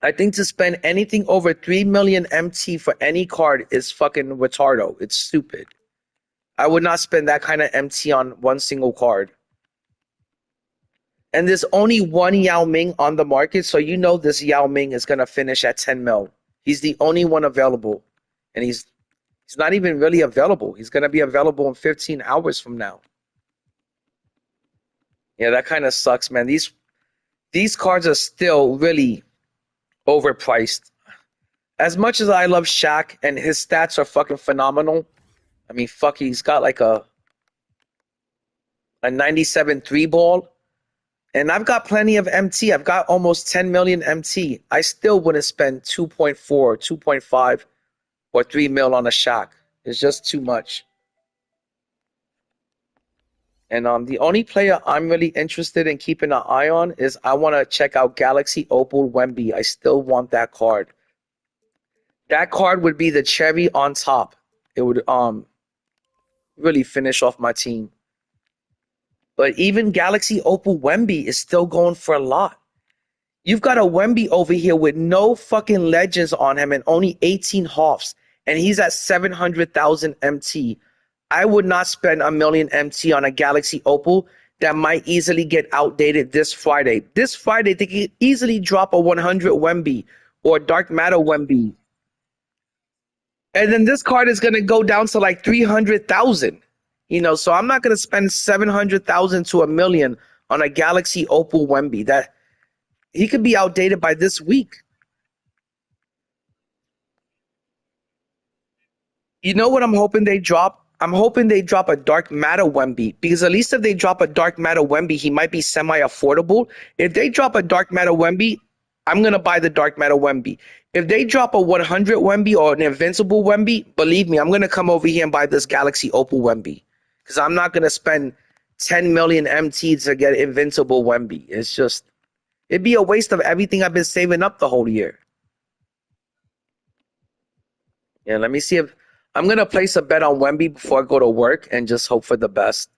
I think to spend anything over 3 million MT for any card is fucking retardo. It's stupid. I would not spend that kind of MT on one single card. And there's only one Yao Ming on the market, so you know this Yao Ming is gonna finish at 10 mil. He's the only one available, and he's not even really available. He's gonna be available in 15 hours from now. Yeah, that kind of sucks, man. These cards are still really overpriced. As much as I love Shaq and his stats are fucking phenomenal, I mean, fuck, he's got like a 97 three ball. And I've got plenty of MT. I've got almost 10 million MT. I still wouldn't spend 2.4, 2.5, or 3 mil on a Shaq. It's just too much. And the only player I'm really interested in keeping an eye on is I want to check out Galaxy Opal Wemby. I still want that card. That card would be the cherry on top. It would really finish off my team. But even Galaxy Opal Wemby is still going for a lot. You've got a Wemby over here with no fucking legends on him and only 18 Hoffs, and he's at 700,000 MT. I would not spend a million MT on a Galaxy Opal that might easily get outdated this Friday. This Friday, they can easily drop a 100 Wemby or Dark Matter Wemby. And then this card is going to go down to like 300,000. So I'm not going to spend 700,000 to a million on a Galaxy Opal Wemby. That he could be outdated by this week. You know what I'm hoping they drop? I'm hoping they drop a Dark Matter Wemby, because at least if they drop a Dark Matter Wemby, he might be semi-affordable. If they drop a Dark Matter Wemby, I'm going to buy the Dark Matter Wemby. If they drop a 100 Wemby or an Invincible Wemby, believe me, I'm going to come over here and buy this Galaxy Opal Wemby, because I'm not going to spend 10 million MT to get Invincible Wemby. It'd be a waste of everything I've been saving up the whole year. Yeah, let me see if I'm going to place a bet on Wemby before I go to work and just hope for the best.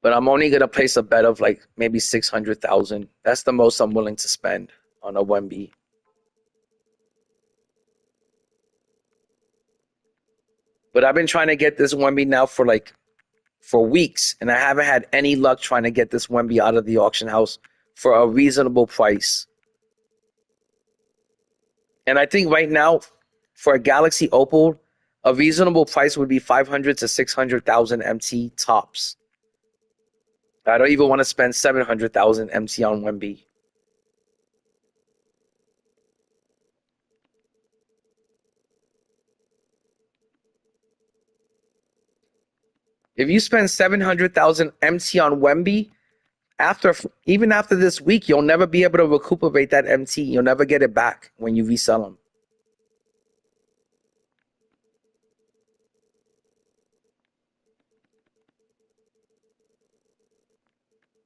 But I'm only going to place a bet of like maybe 600,000. That's the most I'm willing to spend on a Wemby. But I've been trying to get this Wemby now for weeks, and I haven't had any luck trying to get this Wemby out of the auction house for a reasonable price. And I think right now, for a Galaxy Opal, a reasonable price would be 500 to 600,000 MT tops. I don't even want to spend 700,000 MT on Wemby. If you spend 700,000 MT on Wemby, even after this week, you'll never be able to recuperate that MT. You'll never get it back when you resell them.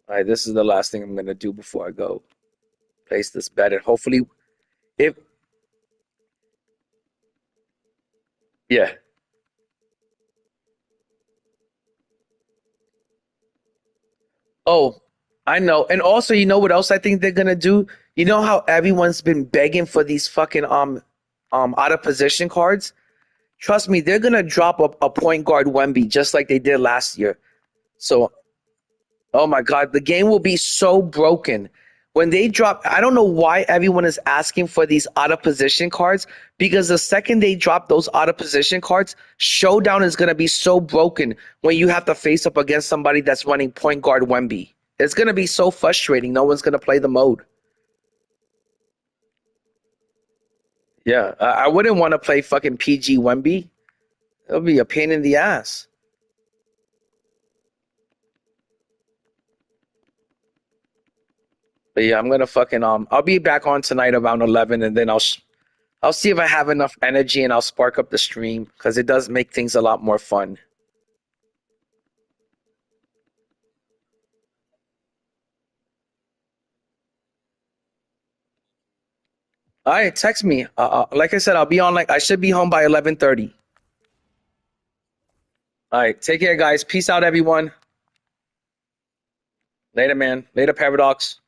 All right, this is the last thing I'm going to do before I go. Place this bet, and hopefully, yeah. Oh, I know. And also, you know what else I think they're gonna do? You know how everyone's been begging for these fucking out of position cards? Trust me, they're gonna drop a point guard Wemby just like they did last year. So, oh my God, the game will be so broken. When they drop, I don't know why everyone is asking for these out of position cards, because the second they drop those out of position cards, Showdown is going to be so broken when you have to face up against somebody that's running point guard Wemby. It's going to be so frustrating. No one's going to play the mode. Yeah, I wouldn't want to play fucking PG Wemby. It'll be a pain in the ass. But yeah, I'm gonna fucking I'll be back on tonight around 11, and then I'll see if I have enough energy, and I'll spark up the stream because it does make things a lot more fun. All right, text me. Like I said, I'll be on. Like I should be home by 11:30. All right, take care, guys. Peace out, everyone. Later, man. Later, Paradox.